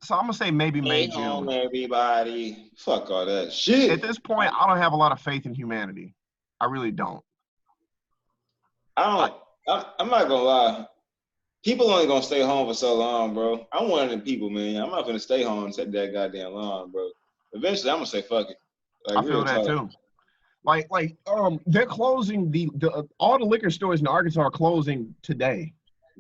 So I'm gonna say maybe May, June. Everybody, fuck all that shit. At this point, I don't have a lot of faith in humanity. I really don't. I'm not gonna lie. People only gonna stay home for so long, bro. I'm one of them people, man. I'm not gonna stay home that goddamn long, bro. Eventually, I'm gonna say fuck it. Like, I feel that too. Like they're closing the all the liquor stores in Arkansas are closing today.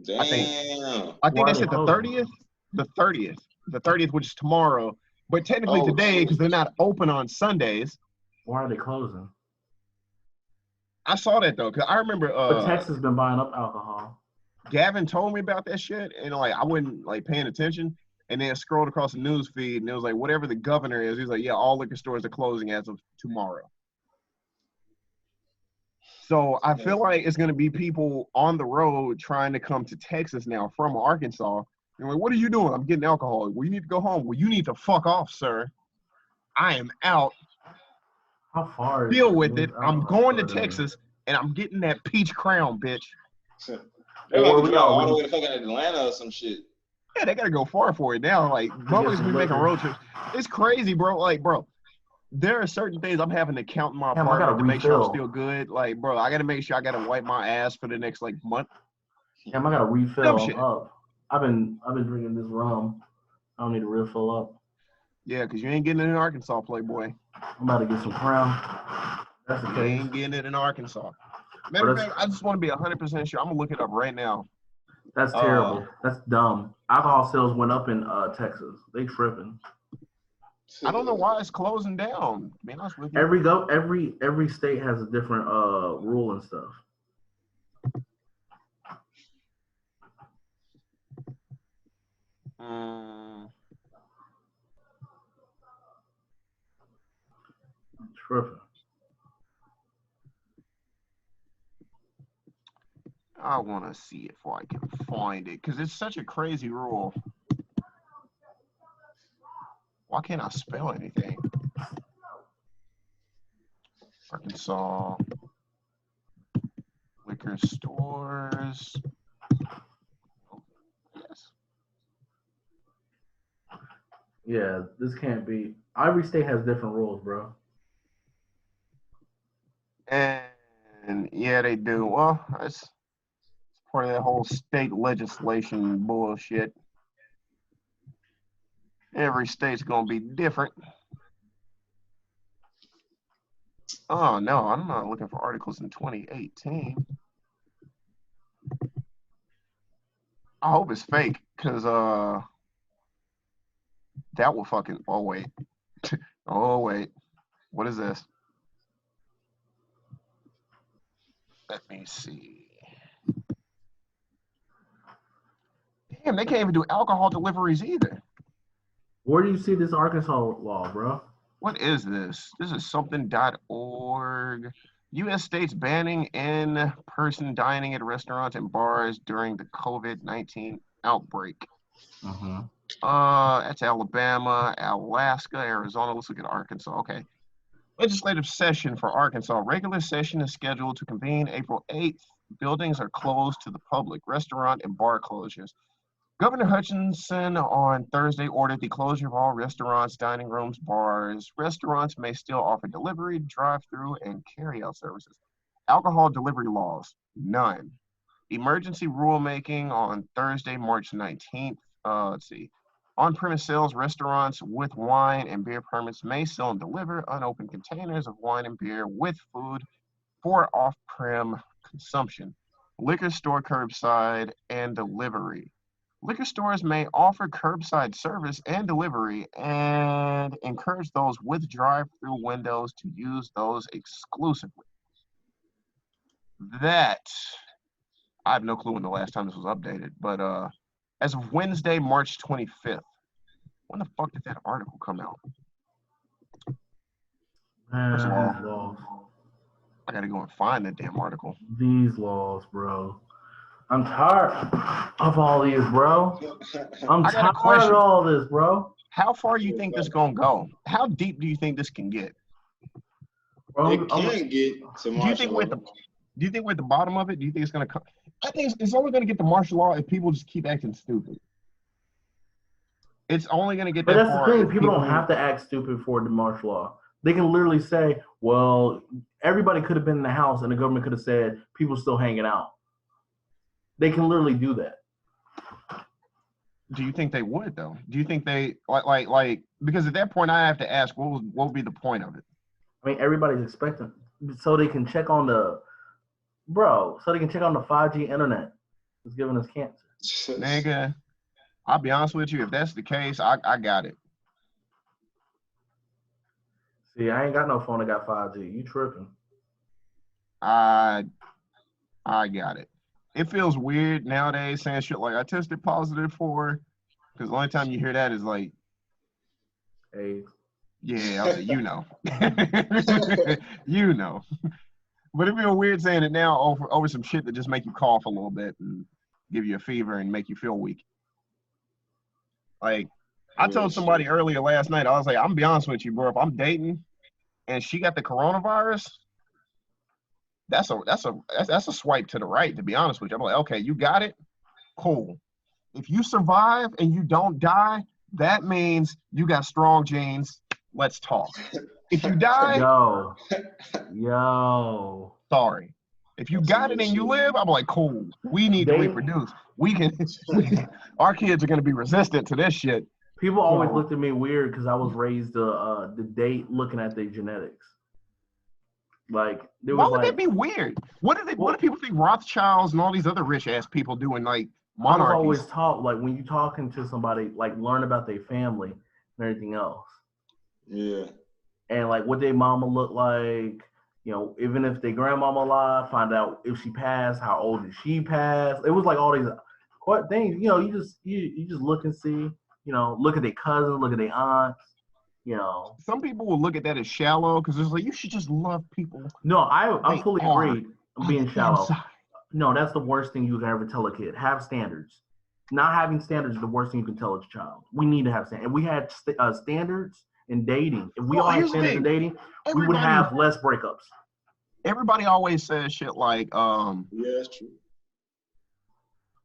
Damn. I think they said the 30th. The 30th, which is tomorrow. But technically today, because they're not open on Sundays. Why are they closing? I saw that though, because I remember. But Texas has been buying up alcohol. Gavin told me about that shit, and like I wasn't like paying attention. And then scrolled across the news feed, and it was like whatever the governor is. He's like, yeah, all liquor stores are closing as of tomorrow. So I feel like it's gonna be people on the road trying to come to Texas now from Arkansas. And like, what are you doing? I'm getting alcohol. Well, you need to go home. Well, you need to fuck off, sir. I am out. How far? Deal with it. I'm going to Texas, and I'm getting that peach crown, bitch. They're gonna drive all the way to fucking Atlanta or some shit. Yeah, they gotta go far for it now. Like, motherfuckers be making road trips. It's crazy, bro. Like, bro, there are certain things I'm having to count in my apartment to make sure I'm still good. Like, bro, I gotta make sure I gotta wipe my ass for the next like month. Damn, I gotta refill up. I've been drinking this rum. I don't need to refill up. Yeah, because you ain't getting it in Arkansas, Playboy. I'm about to get some Crown. That's the case. You ain't getting it in Arkansas. Matter of fact, I just want to be 100% sure. I'm gonna look it up right now. That's terrible. That's dumb. Alcohol sales went up in Texas. They tripping. I don't know why it's closing down. Be honest with you. Every state has a different rule and stuff. Tripping. I want to see it before I can find it because it's such a crazy rule. Why can't I spell anything? Arkansas liquor stores. Yes. Yeah, this can't be. Every state has different rules, bro. And yeah, they do. Well, that's part of that whole state legislation bullshit. Every state's gonna be different. Oh no, I'm not looking for articles in 2018. I hope it's fake, cause that will fucking. Oh wait, oh wait, what is this? Let me see. Damn, they can't even do alcohol deliveries either. Where do you see this Arkansas law, bro? What is this? This is something.org. U.S. states banning in-person dining at restaurants and bars during the COVID-19 outbreak. That's Alabama, Alaska, Arizona. Let's look at Arkansas. Okay. Legislative session for Arkansas. Regular session is scheduled to convene April 8th. Buildings are closed to the public. Restaurant and bar closures. Governor Hutchinson on Thursday ordered the closure of all restaurants, dining rooms, bars. Restaurants may still offer delivery, drive-through, and carry-out services. Alcohol delivery laws, none. Emergency rulemaking on Thursday, March 19th. Let's see. On-premise sales, restaurants with wine and beer permits may sell and deliver unopened containers of wine and beer with food for off-prem consumption. Liquor store curbside and delivery. Liquor stores may offer curbside service and delivery and encourage those with drive-through windows to use those exclusively. That, I have no clue when the last time this was updated, but as of Wednesday, March 25th, when the fuck did that article come out? First of all, These laws. I gotta go and find that damn article. These laws, bro. I'm tired of all these, bro. I'm I got a tired question. of all this, bro. How far do you think this gonna go? How deep do you think this can get? Bro, It can get to martial Do you think we're at the bottom of it? Do you think it's gonna come? I think it's only gonna get to martial law if people just keep acting stupid. It's only gonna get But that that's far. the thing. People don't have to act stupid for the martial law. They can literally say, well, everybody could have been in the house and the government could have said people still hanging out. They can literally do that. Do you think they would though? Do you think they like because at that point I have to ask what would be the point of it? I mean, everybody's expecting so they can check on the 5G internet. It's giving us cancer. Nigga, I'll be honest with you. If that's the case, I got it. See, I ain't got no phone that got 5G. You tripping? I got it. It feels weird nowadays saying shit like I tested positive for, because the only time you hear that is like, Hey, yeah, I was like, you know, you know. But it feels weird saying it now over some shit that just make you cough a little bit and give you a fever and make you feel weak. Like, I told somebody earlier last night, I was like, I'm gonna be honest with you, bro. If I'm dating and she got the coronavirus, that's a swipe to the right, to be honest with you. I'm like, okay, you got it, cool. If you survive and you don't die, that means you got strong genes. Let's talk. If you die, yo, sorry. If you got it and you live, I'm like, cool. We need to reproduce. Our kids are gonna be resistant to this shit. People always looked at me weird because I was raised to date looking at their genetics. Like, why would that be weird? What do people think Rothschilds and all these other rich ass people doing like monarchies? I was always taught, like, when you're talking to somebody, like, learn about their family and everything else. Yeah. And like what their mama looked like, you know, even if their grandmama alive, find out if she passed, how old did she pass. It was like all these things, you know, you just look and see, you know, look at their cousins, look at their aunts, you know. Some people will look at that as shallow because it's like you should just love people. No, I'm fully agreed. I'm being shallow. No, that's the worst thing you can ever tell a kid. Have standards. Not having standards is the worst thing you can tell a child. We need to have standards. If we had standards in dating, if we all had standards in dating, we would have less breakups. Everybody always says shit like, yeah, that's true.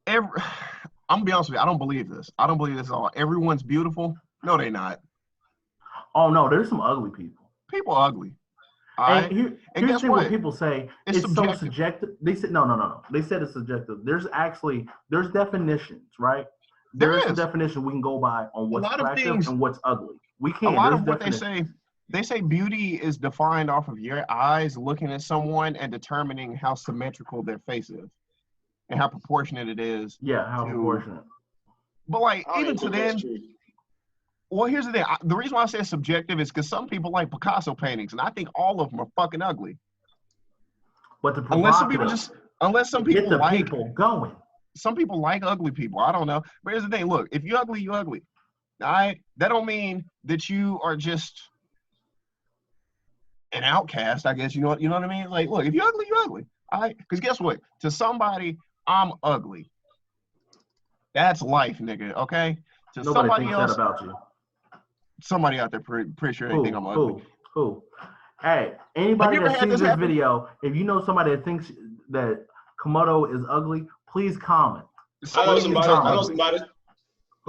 I'm gonna be honest with you, I don't believe this. I don't believe this at all. Everyone's beautiful. No, they're not. Oh no, there's some ugly people. People are ugly. And here's what people say. It's so subjective. They said no. They said it's subjective. There's definitions, right? There is a definition we can go by on what's attractive and what's ugly. We can't. A lot of what they say beauty is defined off of your eyes looking at someone and determining how symmetrical their face is and how proportionate it is. Yeah, how proportionate. But like even to then. Well, here's the thing. The reason why I say it's subjective is because some people like Picasso paintings, and I think all of them are fucking ugly. But unless some people like people going. Some people like ugly people. I don't know. But here's the thing. Look, if you're ugly, you're ugly. That don't mean that you are just an outcast. I guess you know what I mean. Like, look, if you're ugly, you're ugly. All right. Because guess what? To somebody, I'm ugly. That's life, nigga. Okay. To Nobody thinks that about you. Somebody out there pretty sure they think I'm ugly. Cool. Hey, anybody that sees this video, if you know somebody that thinks that Komodo is ugly, please comment. I know somebody.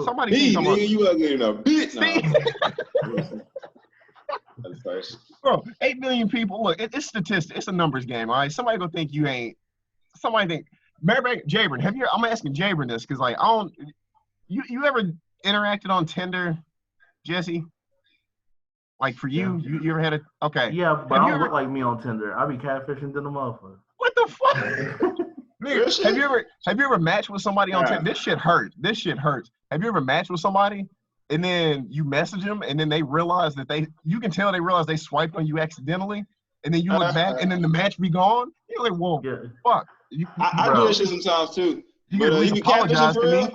Somebody thinks I'm ugly. You ugly enough, bitch. That's first. Bro, 8 million people. Look, it's statistics. It's a numbers game, all right? Somebody gonna think you ain't. Somebody think. Jabron, I'm asking Jabron this because, like, I don't. You ever interacted on Tinder, Jesse? Like for you, yeah. you ever had a okay? Yeah, but I don't look like me on Tinder. I be catfishing to the motherfucker. What the fuck? Nigga, have you ever matched with somebody on Tinder? This shit hurts. Have you ever matched with somebody and then you message them and then they realize that you can tell they realize they swiped on you accidentally, and then you look back and then the match be gone? You're like, whoa, fuck. I do that shit sometimes too. You can at least apologize to me.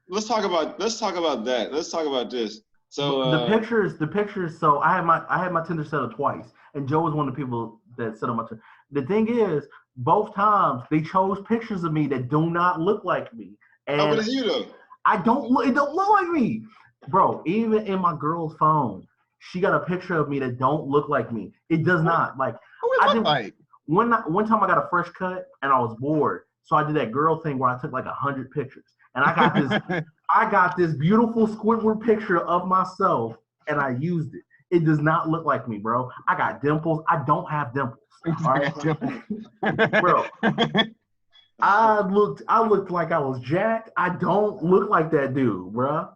Let's talk about that. Let's talk about this. So the pictures. So I had my Tinder set up twice, and Joe was one of the people that set up my Tinder. The thing is, both times they chose pictures of me that do not look like me. And but it's you though. It don't look like me, bro. Even in my girl's phone, she got a picture of me that don't look like me. It does not. Like one time I got a fresh cut and I was bored, so I did that girl thing where I took like 100 pictures, and I got this beautiful Squidward picture of myself, and I used it. It does not look like me, bro. I got dimples. I don't have dimples. All right? Bro, I looked like I was jacked. I don't look like that dude, bro.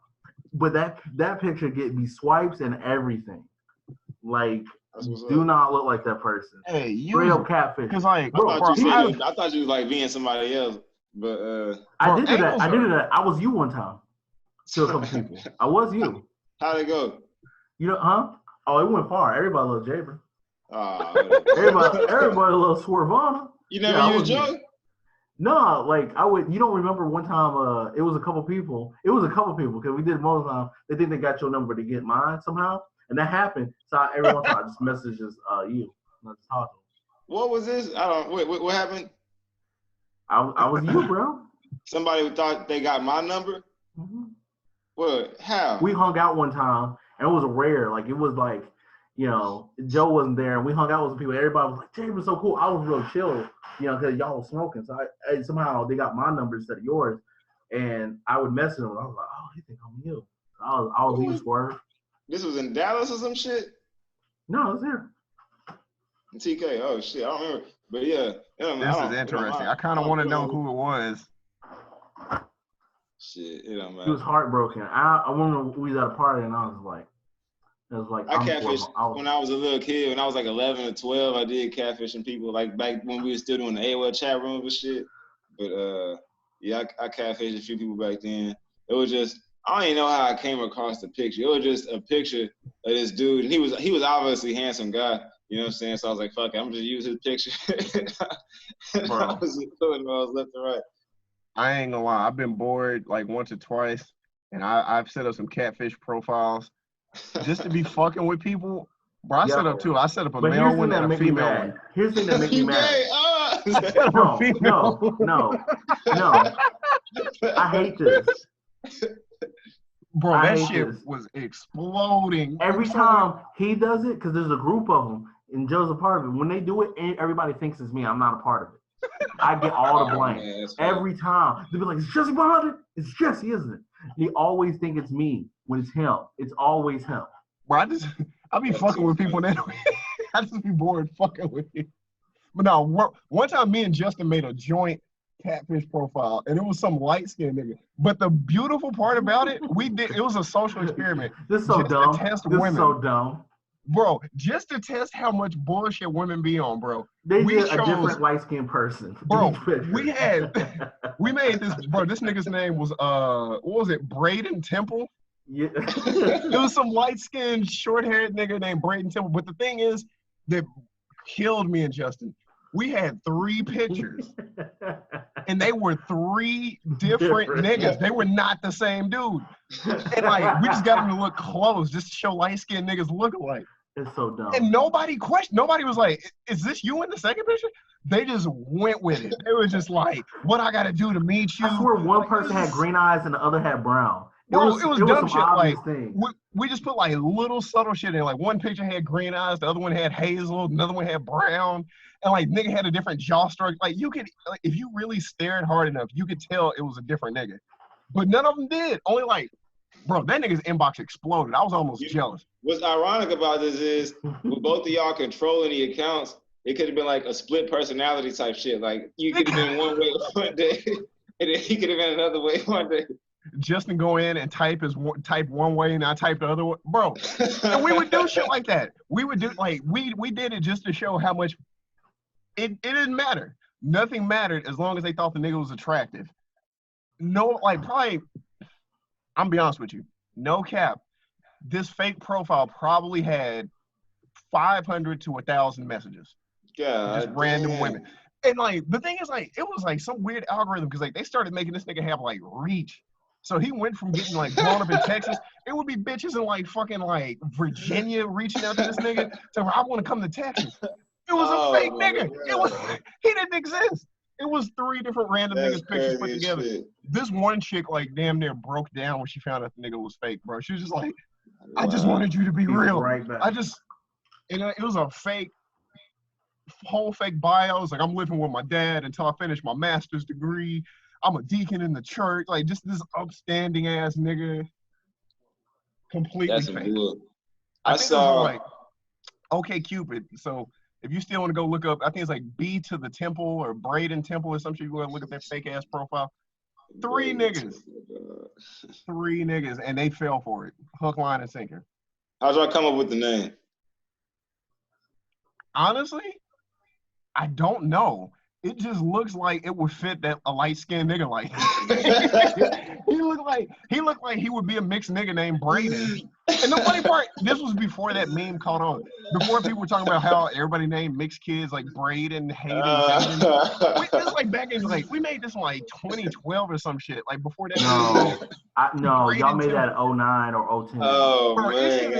But that picture get me swipes and everything. Like, do not look like that person. Hey, real catfish. Because like, I thought you was like being somebody else, but I did that. I was you one time to a couple people. I was you. How'd it go? You know, huh? Oh, it went far. Everybody loves Jaber. Everybody loves Swervana. You never used Joe? No, like I would. You don't remember one time? It was a couple people. It was a couple people because we did most of the time. They think they got your number to get mine somehow, and that happened. So every once in a while, I just messages you. I just talk to them. What was this? I don't. Wait, what happened? I was you, bro. Somebody thought they got my number. Mm-hmm. What? How? We hung out one time, and it was rare. Like it was like, you know, Joe wasn't there, and we hung out with some people. Everybody was like, "Jay was so cool." I was real chill, you know, because y'all was smoking. So somehow they got my number instead of yours, and I would message them. I was like, "Oh, you think I'm you?" I was you, Swerve. This was in Dallas or some shit? No, it was here. TK. Oh shit, I don't remember. But yeah, this is interesting. I kind of want to know who it was. Shit, it don't matter. He was heartbroken. I remember we was at a party, and I was like, I catfished when I was a little kid. When I was like 11 or 12, I did catfishing people, like back when we were still doing the AOL chat rooms and shit. But yeah, I catfished a few people back then. It was just, I don't even know how I came across the picture. It was just a picture of this dude, and he was obviously a handsome guy. You know what I'm saying? So I was like, fuck it, I'm just use his picture. I was left and right. I ain't gonna lie, I've been bored like once or twice, and I've set up some catfish profiles just to be fucking with people. Bro, I set up a male one and a female one. Here's the thing that makes me mad. No. I hate this. Bro, that shit was exploding. Every time he does it, because there's a group of them, and Joe's a part of it. When they do it, everybody thinks it's me. I'm not a part of it. I get all the blame. Man, every time. They'll be like, "It's Jesse behind it. It's Jesse, isn't it?" They always think it's me when it's him. It's always him. Bro, I be fucking with people that I just be bored fucking with you. But no, one time me and Justin made a joint catfish profile, and it was some light-skinned nigga. But the beautiful part about it, it was a social experiment. This is so dumb. This is so dumb. Bro, just to test how much bullshit women be on, bro. They did a different light-skinned person. Bro, we made this, bro, this nigga's name was, what was it, Braden Temple? Yeah. It was some light-skinned, short-haired nigga named Braden Temple. But the thing is, that killed me and Justin. We had 3 pictures, and they were 3 different niggas. They were not the same dude. And like, we just got them to look close, just to show light-skinned niggas look alike. It's so dumb. And nobody questioned. Nobody was like, "Is this you in the second picture?" They just went with it. It was just like, "What I got to do to meet you?" I swear, one person had green eyes and the other had brown. It was dumb shit. Like we just put like little subtle shit in. Like one picture had green eyes, the other one had hazel, another one had brown, and like nigga had a different jaw stroke. Like you could, like, if you really stared hard enough, you could tell it was a different nigga. But none of them did. Only like, bro, that nigga's inbox exploded. I was almost jealous. What's ironic about this is with both of y'all controlling the accounts, it could have been like a split personality type shit. Like you could have been one way one day, and then he could have been another way one day. Justin go in and type one way and I type the other way, bro. And we would do shit like that. We would do like we did it just to show how much it didn't matter. Nothing mattered as long as they thought the nigga was attractive. No, like probably, I'm gonna be honest with you. No cap. This fake profile probably had 500 to 1,000 messages. God, just random women. And like the thing is, like, it was like some weird algorithm because like they started making this nigga have like reach. So he went from getting like blown up in Texas. It would be bitches in like fucking like Virginia reaching out to this nigga to I want to come to Texas. It was a fake nigga. It was he didn't exist. It was 3 different random niggas pictures put together. Shit. This one chick like damn near broke down when she found out the nigga was fake, bro. She was just like, I just wanted you to be real. Right back. It was a fake, whole fake bio. It was like, I'm living with my dad until I finish my master's degree. I'm a deacon in the church. Like, just this upstanding ass nigga. Completely That's fake. good. I think it was like, OK Cupid. So if you still want to go look up, I think it's like B to the Temple or Braden Temple or some shit. You go and look at that fake ass profile. 3 niggas. 3 niggas. And they fell for it. Hook, line, and sinker. How'd y'all come up with the name? Honestly, I don't know. It just looks like it would fit that a light-skinned nigga like. he looked like he would be a mixed nigga named Braden. And the funny part, this was before that meme caught on. Before people were talking about how everybody named mixed kids like Braden, Hayden, Jaden. This is like back in like we made this in like 2012 or some shit. Like before that. No, y'all made that 09 or 010. Oh, bro, man.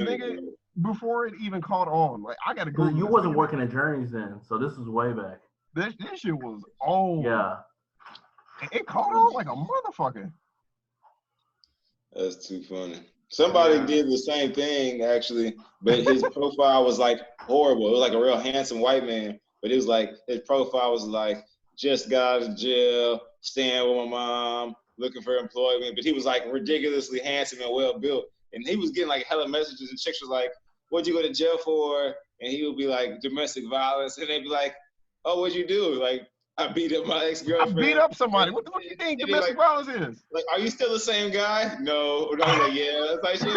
Nigga. Before it even caught on, like I gotta go. You wasn't working at Journeys then, so this was way back. This shit was old. Yeah. It caught on like a motherfucker. That's too funny. Somebody did the same thing actually, but his profile was like horrible. It was like a real handsome white man, but it was like his profile was like just got out of jail, staying with my mom, looking for employment. But he was like ridiculously handsome and well built, and he was getting like hella messages, and chicks was like, "What'd you go to jail for?" And he would be like, "Domestic violence," and they'd be like, "Oh, what'd you do?" Like, I beat up my ex-girlfriend. I beat up somebody. What do you think domestic violence is? Like, are you still the same guy? No. Or no, like, yeah. It's like shit.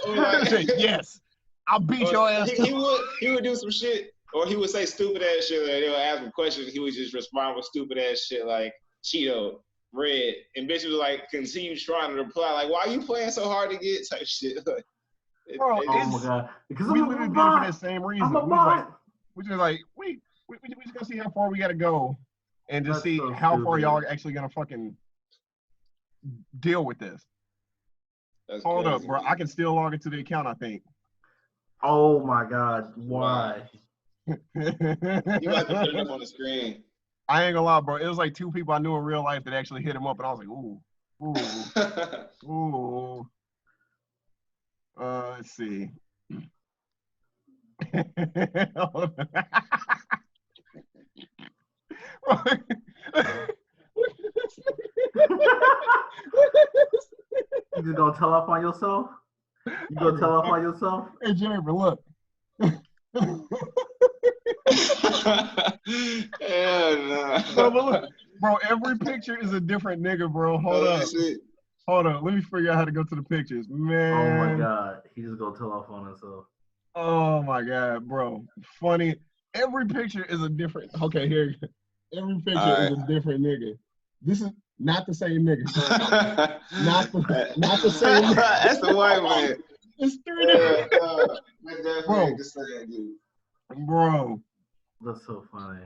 Or like, yes. I'll beat your ass. He would do some shit, or he would say stupid ass shit. Like, they would ask him questions. He would just respond with stupid ass shit like Cheeto, red, and bitch was like continue trying to reply like, "Why are you playing so hard to get?" type shit. Like, bro, oh my god! Because we literally did it for that same reason. I'm a bot. We just like we just gonna see how far we gotta go, and just see how far y'all are actually gonna fucking deal with this. That's Hold crazy, up, bro. man. I can still log into the account, I think. Oh my god! Why? You have to put it up on the screen. I ain't gonna lie, bro. It was like 2 people I knew in real life that actually hit him up, and I was like, ooh. Let's see. You just gonna tell off on yourself? You gonna tell off on yourself? Hey, Jennifer, look. Hell no. But look, bro, every picture is a different nigga, bro. Hold up. Let me figure out how to go to the pictures, man. Oh my god, he just gonna tell off on himself. Oh my god, bro. Funny. Every picture is a different. Okay, here you go. Every picture is a different nigga. This is not the same nigga. not the same nigga. That's the white man. It's 3 different Bro. The same dude. Bro. That's so funny.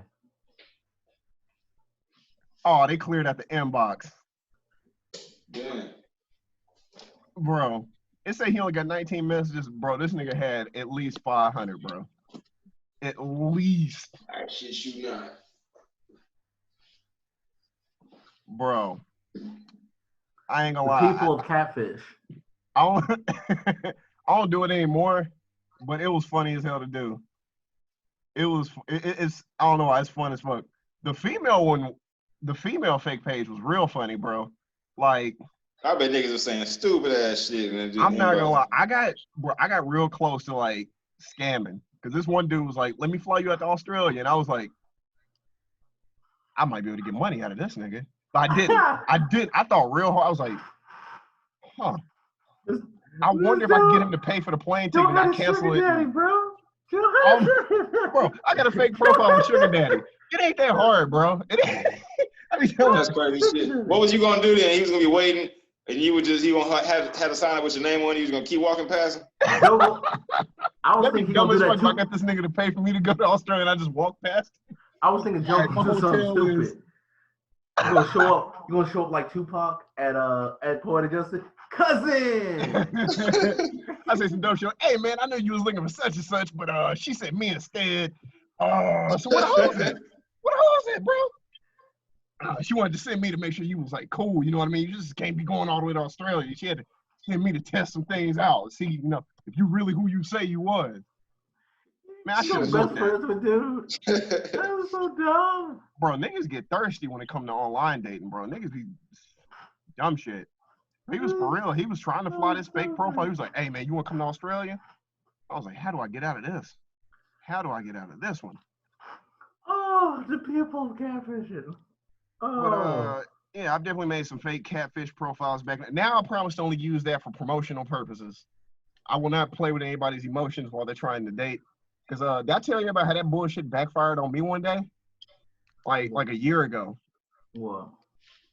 Oh, they cleared out the inbox. Yeah. Bro. It say he only got 19 messages. Bro, this nigga had at least 500, bro. At least. I shit you not. Bro. I ain't gonna lie. People of catfish. I don't do it anymore, but it was funny as hell to do. It's I don't know why, it's fun as fuck. The female fake page was real funny, bro. Like, I bet niggas are saying stupid ass shit. I'm not gonna lie. I got real close to like scamming because this one dude was like, "Let me fly you out to Australia," and I was like, "I might be able to get money out of this nigga," but I didn't. I thought real hard. I was like, "Huh." I wonder if I can get him to pay for the plane ticket and I cancel it. Daddy, bro. Bro, I got a fake profile with Sugar Daddy. It ain't that hard, bro. It ain't. I mean, That's crazy shit. What was you gonna do then? He was gonna be waiting, and you gonna have a sign with your name on it. You was gonna keep walking past him. I was thinking dumb he'll as do fuck that if I too. got this nigga to pay for me to go to Australia and I just walk past. I was thinking Joe could do something stupid. You're gonna show up like Tupac at Poetic Justice. Cousin! I say some dope shit. Hey man, I know you was looking for such and such, but she sent me instead. So what a hoes at? What a hoes at, bro? She wanted to send me to make sure you was like cool, you know what I mean? You just can't be going all the way to Australia. She had to send me to test some things out. See, you know, if you really who you say you was. Man, I should have known that. Dude. That was so dumb. Bro, niggas get thirsty when it come to online dating, bro. Niggas be dumb shit. He was for real. He was trying to fly this fake profile. He was like, hey, man, you want to come to Australia? I was like, how do I get out of this? How do I get out of this one? Oh, the people catfishing. Oh. But, yeah, I've definitely made some fake catfish profiles back then. Now I promise to only use that for promotional purposes. I will not play with anybody's emotions while they're trying to date. Because did I tell you about how that bullshit backfired on me one day? Like a year ago. What?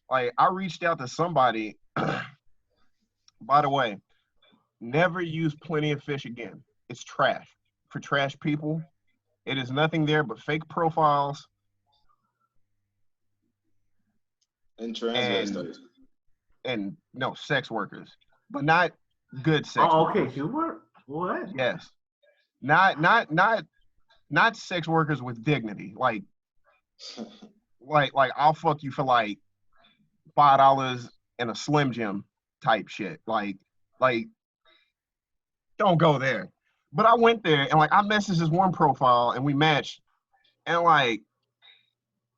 Like, I reached out to somebody. By the way, never use Plenty of Fish again. It's trash. For trash people, it is nothing there but fake profiles. And transvestites. And no, sex workers. But not good sex okay, workers. Hubert? What? Yes. Not sex workers with dignity. Like I'll fuck you for like $5 in a Slim Jim type shit. Like don't go there. But I went there and like I messaged this one profile and we matched. And like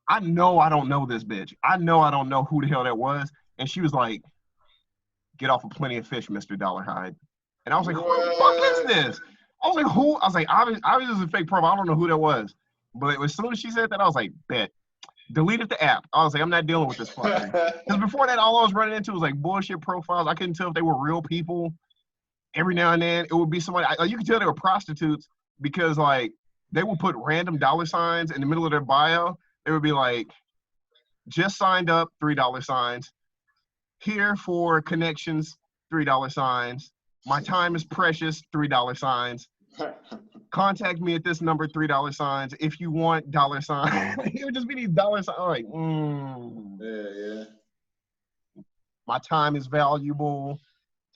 I know I don't know this bitch. I know I don't know who the hell that was. And she was like, get off of Plenty of Fish, Mr. Dollarhide. And I was like, who the fuck is this? I was like, who? I was like, obviously this is a fake profile. I don't know who that was. But as soon as she said that, I was like, bet. Deleted the app. I was like, I'm not dealing with this fucker. Because before that, all I was running into was like bullshit profiles. I couldn't tell if they were real people. Every now and then, it would be somebody. You could tell they were prostitutes because like they would put random $ in the middle of their bio. They would be like, just signed up, $3. Here for connections, $3. My time is precious, $3. Contact me at this number, $3. If you want $. It would just be these $. I'm like, Yeah. My time is valuable.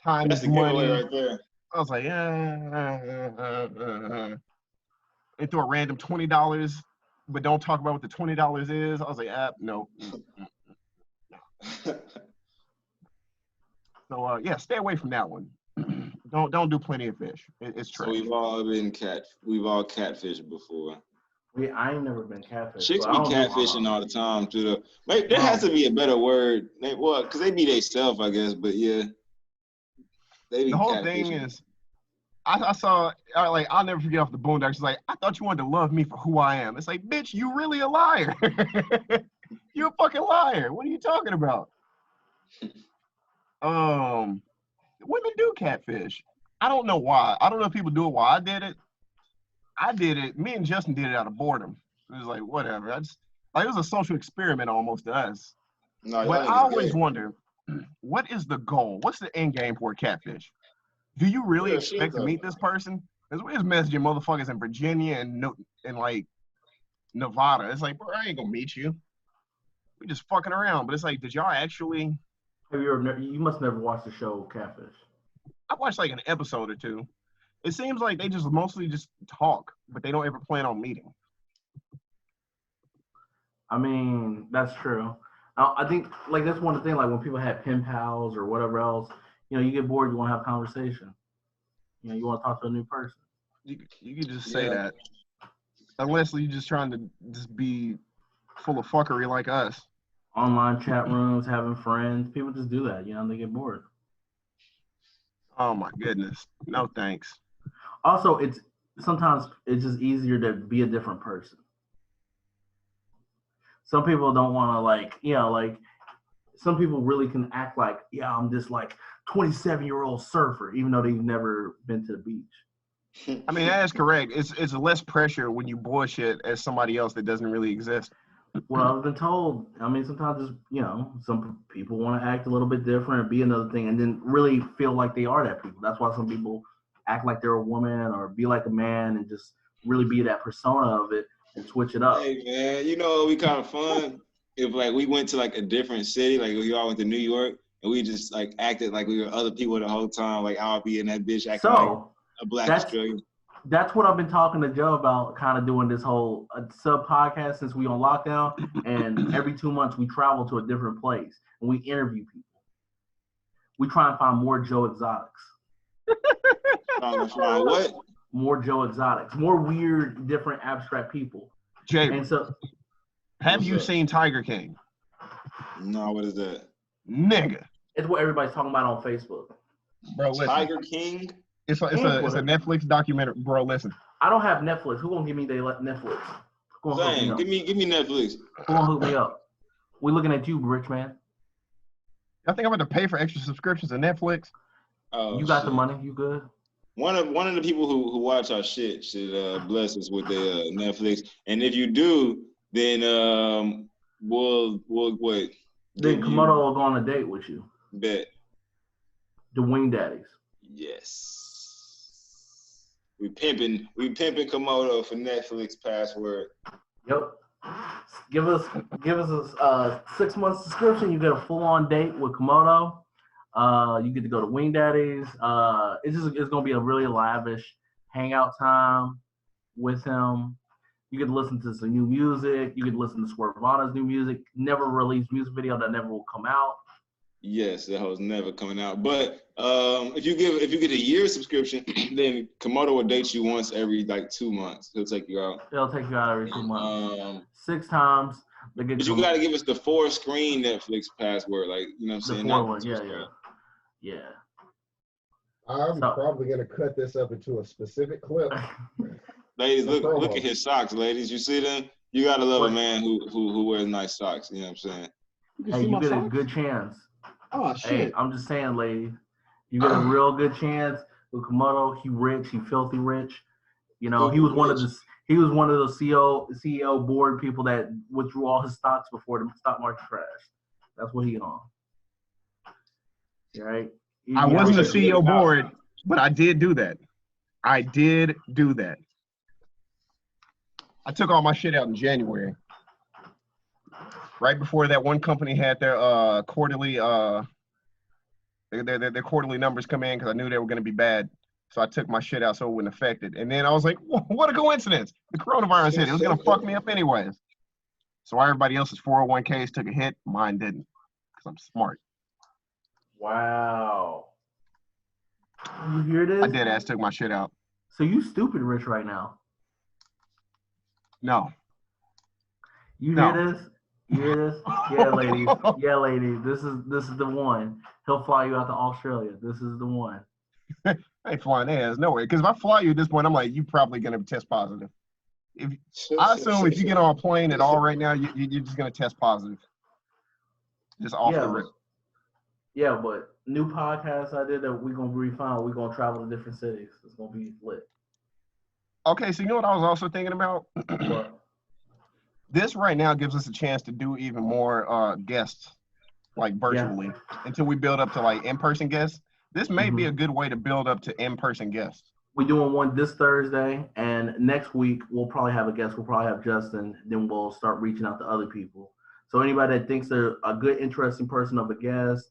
Time That's is the money. giveaway right there. I was like, and throw a random $20, but don't talk about what the $20 is. I was like, no. So yeah, stay away from that one. Don't do Plenty of Fish. It's trash. So we've all catfished before. I ain't never been catfished. Chicks be catfishing all the time too. Though. Maybe there has to be a better word. Well, because they be themselves, I guess. But yeah, they be the whole thing is, I saw like I'll never forget off the Boondocks. It's like I thought you wanted to love me for who I am. It's like, bitch, you really a liar. You're a fucking liar. What are you talking about? Women do catfish. I don't know why. I don't know if people do it while I did it. I did it. Me and Justin did it out of boredom. It was like, whatever. It was a social experiment almost to us. No, but I always wonder, what is the goal? What's the end game for a catfish? Do you really expect to meet this person? Because we're just messaging motherfuckers in Virginia and like Nevada. It's like, bro, I ain't gonna meet you. We just fucking around. But it's like, did y'all actually? You must never watch the show Catfish. I watched like an episode or two. It seems like they just mostly just talk, but they don't ever plan on meeting. I mean, that's true. I think like that's one of the things. Like when people have pen pals or whatever else, you get bored. You want to have conversation. You want to talk to a new person. You could just say that, unless you're just trying to just be full of fuckery like us. Online chat rooms, having friends. People just do that, they get bored. Oh my goodness. No thanks. Also, sometimes it's just easier to be a different person. Some people don't want to some people really can act like, I'm this like 27-year-old surfer, even though they've never been to the beach. I mean, that is correct. It's less pressure when you bullshit as somebody else that doesn't really exist. Well, I've been told. I mean, sometimes it's, some people want to act a little bit different or be another thing, and then really feel like they are that people. That's why some people act like they're a woman or be like a man and just really be that persona of it and switch it up. Hey man, you know it'd be kind of fun if like we went to like a different city, like we all went to New York, and we just like acted like we were other people the whole time. Like I'll be in that bitch acting like a black Australian. That's what I've been talking to Joe about, kind of doing this whole sub podcast since we on lockdown. And every 2 months we travel to a different place and we interview people. We try and find more Joe Exotics. What? More Joe Exotics, more weird, different, abstract people. Jay, and so, have you seen Tiger King? No, what is that? Nigga. It's what everybody's talking about on Facebook. Bro, listen. Tiger King? It's a Netflix documentary, bro. Listen, I don't have Netflix. Who gonna give me Netflix? Dang, give me Netflix. Who gonna hook me up? We looking at you, rich man. I think I'm going to pay for extra subscriptions to Netflix. Oh, you got the money. You good? One of the people who watch our shit should bless us with their Netflix, and if you do, then we'll wait. Then Komodo will go on a date with you. Bet. The Wing Daddies. Yes. We pimping Komodo for Netflix password. Yep. Give us a 6 month subscription. You get a full on date with Komodo. You get to go to Wing Daddies. It's gonna be a really lavish hangout time with him. You get to listen to some new music. You get to listen to Swervana's new music. Never released music video that never will come out. Yes, that was never coming out. But if you get a year subscription, then Komodo will date you once every like 2 months. He'll take you out. He'll take you out every 2 months. 6 times. But you got to give us the 4-screen Netflix password, like you know what I'm saying. The 4 one, yeah. I'm probably gonna cut this up into a specific clip. Ladies, look at his socks, ladies. You see them? You gotta love a man who wears nice socks. You know what I'm saying? Hey, you get a good chance. Oh shit! Hey, I'm just saying, lady, you get a real good chance with Komodo. He rich, he filthy rich. You know, he was one of the CEO board people that withdrew all his stocks before the stock market crashed. That's what he on. Right? I wasn't a CEO board, but I did do that. I took all my shit out in January. Right before that one company had their quarterly their quarterly numbers come in because I knew they were going to be bad. So I took my shit out so it wouldn't affect it. And then I was like, what a coincidence. The coronavirus hit. It was going to fuck me up anyways. So everybody else's 401ks took a hit. Mine didn't because I'm smart. Wow. You hear this? I dead ass took my shit out. So you stupid rich right now. No. You hear this? You hear this? Yeah, lady. Yeah, lady. This is the one. He'll fly you out to Australia. This is the one. I ain't flying ass nowhere. Because if I fly you at this point, I'm like, you probably gonna test positive. I assume if you get on a plane at all right now, you're just gonna test positive. Just off the rip. Yeah, but new podcast I did that we're gonna refine. We're gonna travel to different cities. It's gonna be lit. Okay, so you know what I was also thinking about? What? This right now gives us a chance to do even more guests, like virtually, until we build up to like in-person guests. This may be a good way to build up to in-person guests. We're doing one this Thursday, and next week we'll probably have a guest. We'll probably have Justin. Then we'll start reaching out to other people. So anybody that thinks they're a good, interesting person of a guest,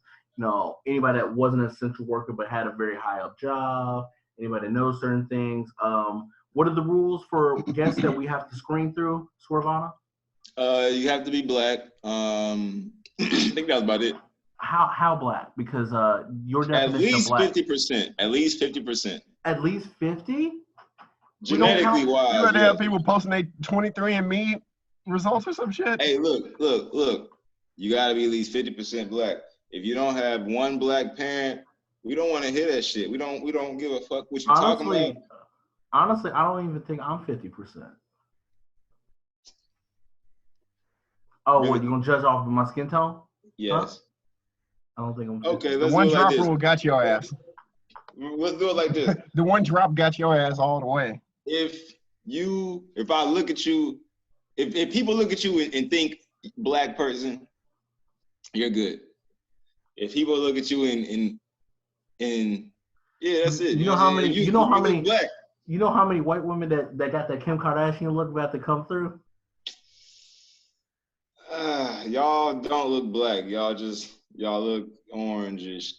anybody that wasn't an essential worker but had a very high up job, anybody that knows certain things. What are the rules for guests that we have to screen through, Swervana? You have to be black. I think that was about it. How black? Because your definition of black. At least 50%. At least 50%. At least 50? Genetically wise. You gotta have people posting their 23andMe results or some shit. Hey, look. You gotta be at least 50% black. If you don't have one black parent, we don't want to hear that shit. We don't give a fuck what you talking about. Honestly, I don't even think I'm 50%. Oh, what, you gonna judge off of my skin tone? Yes. Huh? I don't think I'm 50%. Okay, the one drop rule got your ass. Let's do it like this. The one drop got your ass all the way. If I look at you, if people look at you and think black person, you're good. If people look at you and yeah, that's it. You know how many? You know how many? Black. You know how many white women that got that Kim Kardashian look about to come through? Y'all don't look black. Y'all look orangish.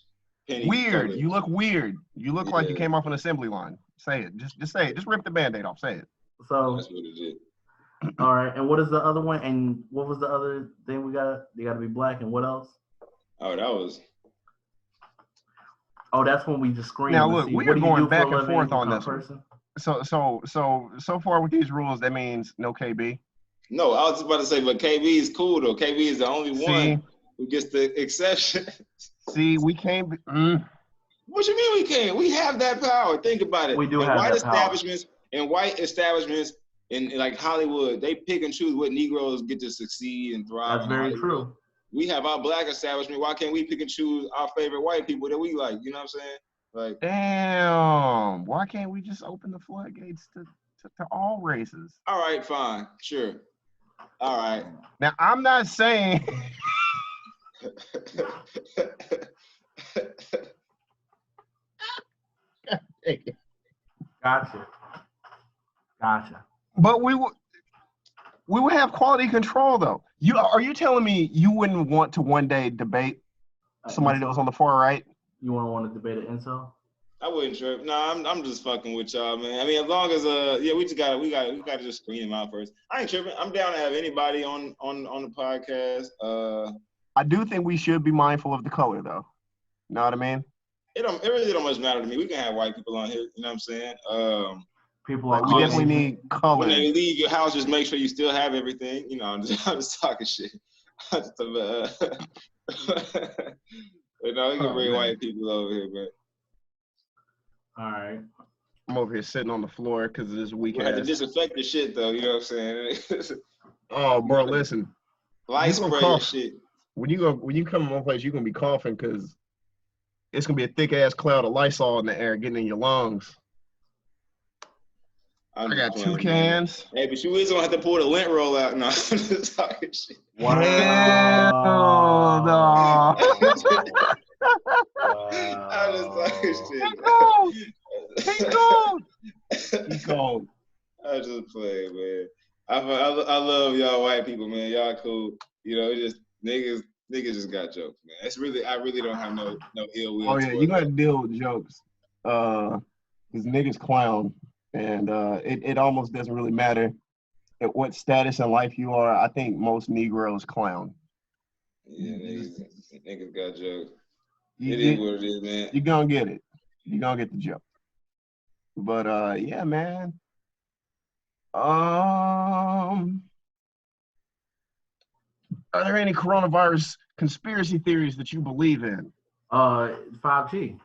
Weird. Color. You look weird. You look like you came off an assembly line. Say it. Just say it. Just rip the Band-Aid off. Say it. So that's what it is. All right. And what is the other one? And what was the other thing we got? They got to be black. And what else? Oh, that was. Oh, that's when we just scream. Now look, we are going back and forth on this person. So far with these rules, that means no KB. No, I was just about to say, but KB is cool though. KB is the only one who gets the exception. See, we can't. What you mean we can't? We have that power. Think about it. We do have white that establishments power. And white establishments in like Hollywood, they pick and choose what Negroes get to succeed and thrive. That's very true. We have our black establishment. Why can't we pick and choose our favorite white people that we like? You know what I'm saying? Like, damn. Why can't we just open the floodgates to all races? All right, fine, sure. All right. Now I'm not saying. Gotcha. But we would have quality control though. Are you telling me you wouldn't want to one day debate somebody that was on the far right? You want to debate an incel? I wouldn't trip. No, I'm just fucking with y'all, man. I mean, as long as we gotta just screen him out first. I ain't tripping. I'm down to have anybody on the podcast. I do think we should be mindful of the color though. Know what I mean? It really don't much matter to me. We can have white people on here. You know what I'm saying? People like, we definitely need color. When they leave your house, just make sure you still have everything. You know, I'm just talking shit. You know, we can bring white people over here, but. All right. I'm over here sitting on the floor because of this weak ass. Had to disinfect the shit though. You know what I'm saying? Oh, bro, listen. Light spray and shit. When you come in one place, you're gonna be coughing because it's gonna be a thick ass cloud of Lysol in the air getting in your lungs. I got 2 cans. Man. Hey, but you is gonna have to pull the lint roll out now. I'm just talking shit. Wow. No. I'm just talking shit. He's cold. I just play, man. I love y'all white people, man. Y'all cool. You know, just niggas just got jokes, man. I really don't have no ill will. Oh yeah, you gotta deal with jokes. Cause niggas clown. And it almost doesn't really matter at what status in life you are. I think most Negroes clown. Yeah, niggas got jokes. It is what it is, man. You're gonna get it. You're gonna get the joke. But yeah, man. Are there any coronavirus conspiracy theories that you believe in? 5G.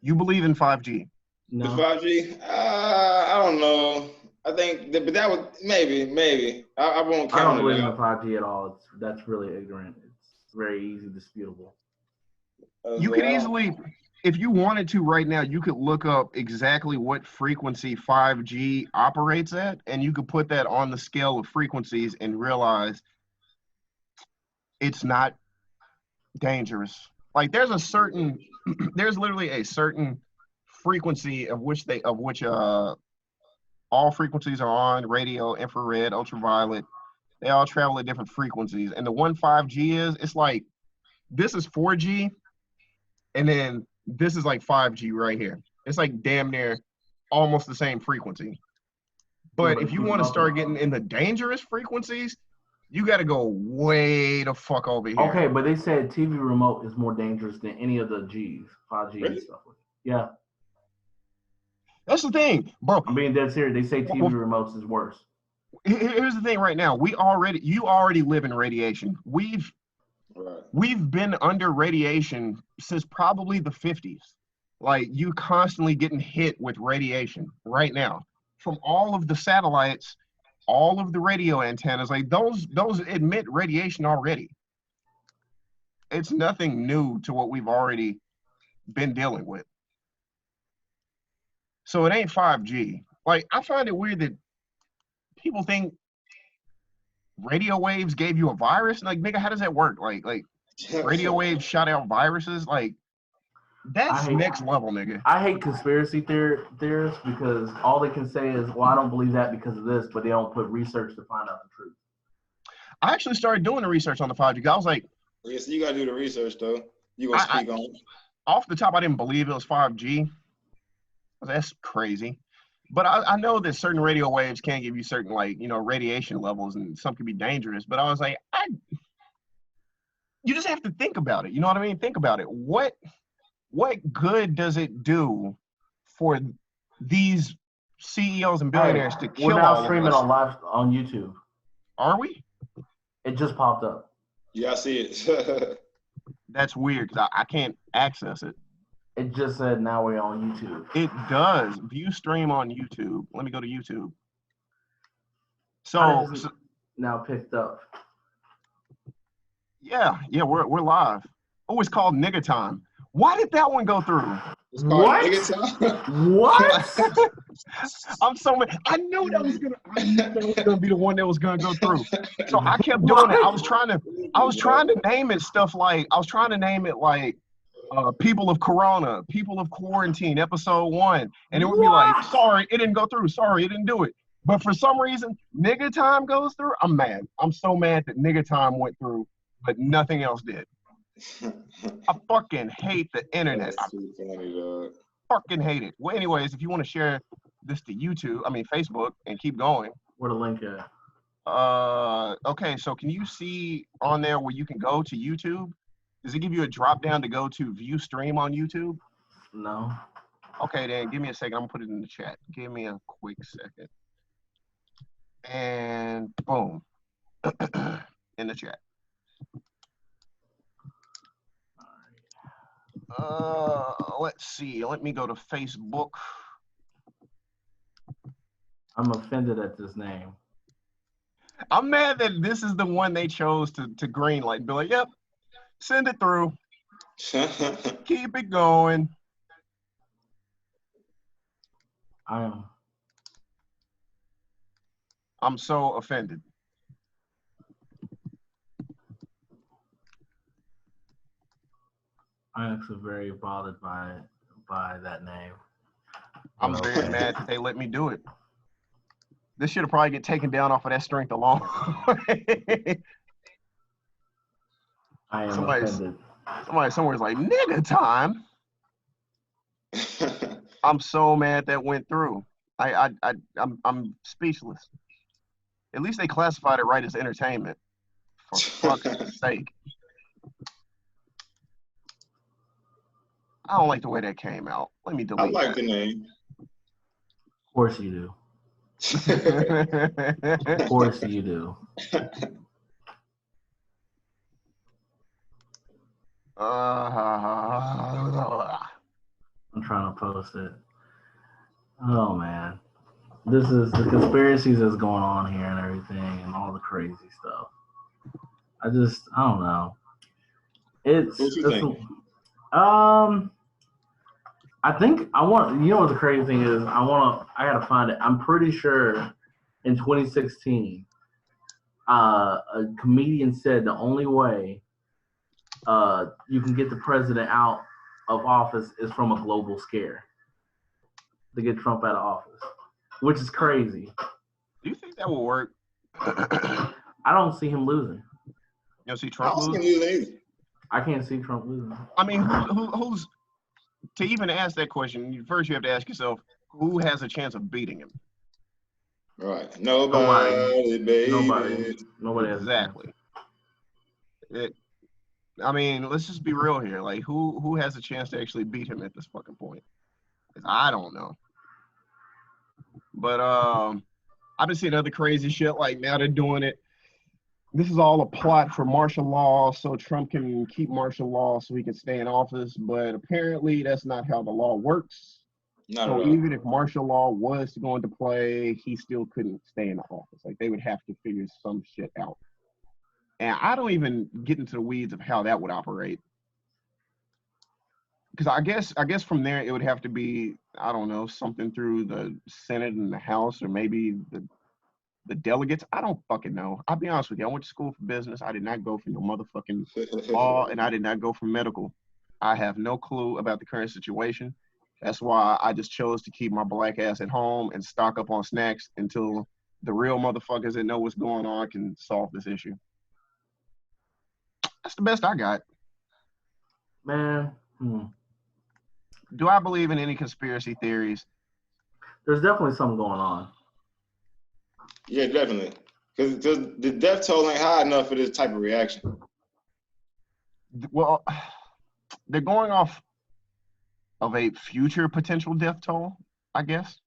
You believe in 5G? No. The 5G? I don't know. I think, but that was maybe. I won't count it. I don't believe in 5G at all. That's really ignorant. It's very easy disputable. You could easily, if you wanted to right now, you could look up exactly what frequency 5G operates at, and you could put that on the scale of frequencies and realize it's not dangerous. Like there's literally a certain frequency of which all frequencies are on: radio, infrared, ultraviolet. They all travel at different frequencies. And the one 5G it's like, this is 4G, and then this is like 5G right here. It's like damn near almost the same frequency. But if you want to start getting in the dangerous frequencies, you got to go way the fuck over here. Okay, but they said TV remote is more dangerous than any of the Gs, 5G and stuff. Yeah. That's the thing, bro. I'm being dead serious. They say TV remotes is worse. Here's the thing right now. You already live in radiation. We've been under radiation since probably the 50s. Like, you constantly getting hit with radiation right now. From all of the satellites, all of the radio antennas, like those emit radiation already. It's nothing new to what we've already been dealing with. So it ain't 5G. Like, I find it weird that people think radio waves gave you a virus. Like, nigga, how does that work? Like radio waves shot out viruses. Like, that's next level, nigga. I hate conspiracy theorists because all they can say is, well, I don't believe that because of this, but they don't put research to find out the truth. I actually started doing the research on the 5G. I was like, yeah, so you gotta do the research though. You gonna speak on it? Off the top, I didn't believe it was 5G. That's crazy. But I know that certain radio waves can give you certain, like, you know, radiation levels, and some can be dangerous. But I was like, you just have to think about it. You know what I mean? Think about it. What good does it do for these CEOs and billionaires to kill all of us? We're now streaming on live on YouTube. Are we? It just popped up. Yeah, I see it. That's weird because I can't access it. It just said now we're on YouTube. It does. View stream on YouTube. Let me go to YouTube. So now picked up. Yeah, we're live. Oh, it's called Nigga Time. Why did that one go through? It's called Nigga Time. What? I'm so mad. I knew that was gonna be the one that was gonna go through. So I kept doing it. I was trying to name it stuff like People of Corona, People of Quarantine, episode 1. And it would be like, sorry, it didn't go through. Sorry, it didn't do it. But for some reason, Nigga Time goes through. I'm mad. I'm so mad that Nigga Time went through, but nothing else did. I fucking hate the internet. That's too funny, dog. Fucking hate it. Well, anyways, if you want to share this to Facebook, and keep going. Where the link at? Okay, so can you see on there where you can go to YouTube? Does it give you a drop down to go to view stream on YouTube? No. Okay, then give me a second. I'm gonna put it in the chat. Give me a quick second. And boom. In the chat. Let's see. Let me go to Facebook. I'm offended at this name. I'm mad that this is the one they chose to greenlight and be like, yep, send it through. Keep it going. I'm so offended. I'm actually very bothered by that name. I'm very mad that they let me do it. This should have probably get taken down off of that strength alone. I am offended. Somebody somewhere's like, Nigga Time. I'm so mad that went through. I'm speechless. At least they classified it right as entertainment. For fuck's sake. I don't like the way that came out. Let me delete I like the name. Of course you do. Of course you do. I'm trying to post it. Oh man. This is the conspiracies that's going on here and everything and all the crazy stuff. I don't know. I think what the crazy thing is, I gotta find it. I'm pretty sure in 2016, a comedian said the only way you can get the president out of office is from a global scare to get Trump out of office, which is crazy. Do you think that will work? I don't see him losing. You don't see Trump losing? I can't see Trump losing. I mean, who's to even ask that question? First, you have to ask yourself, who has a chance of beating him? Right. Nobody, baby. Nobody. Exactly. I mean, let's just be real here. Like, who has a chance to actually beat him at this fucking point? 'Cause I don't know. But I've been seeing other crazy shit. Like, now they're doing it. This is all a plot for martial law, so Trump can keep martial law so he can stay in office. But apparently, that's not how the law works. So even if martial law was to go into play, he still couldn't stay in the office. Like, they would have to figure some shit out. And I don't even get into the weeds of how that would operate. because I guess from there it would have to be, I don't know, something through the Senate and the House, or maybe the delegates. I don't fucking know. I'll be honest with you. I went to school for business. I did not go for no motherfucking law, and I did not go for medical. I have no clue about the current situation. That's why I just chose to keep my black ass at home and stock up on snacks until the real motherfuckers that know what's going on can solve this issue. That's the best I got. Man, Do I believe in any conspiracy theories? there's definitely something going on. Yeah, definitely. Because the death toll ain't high enough for this type of reaction. Well, they're going off of a future potential death toll, I guess.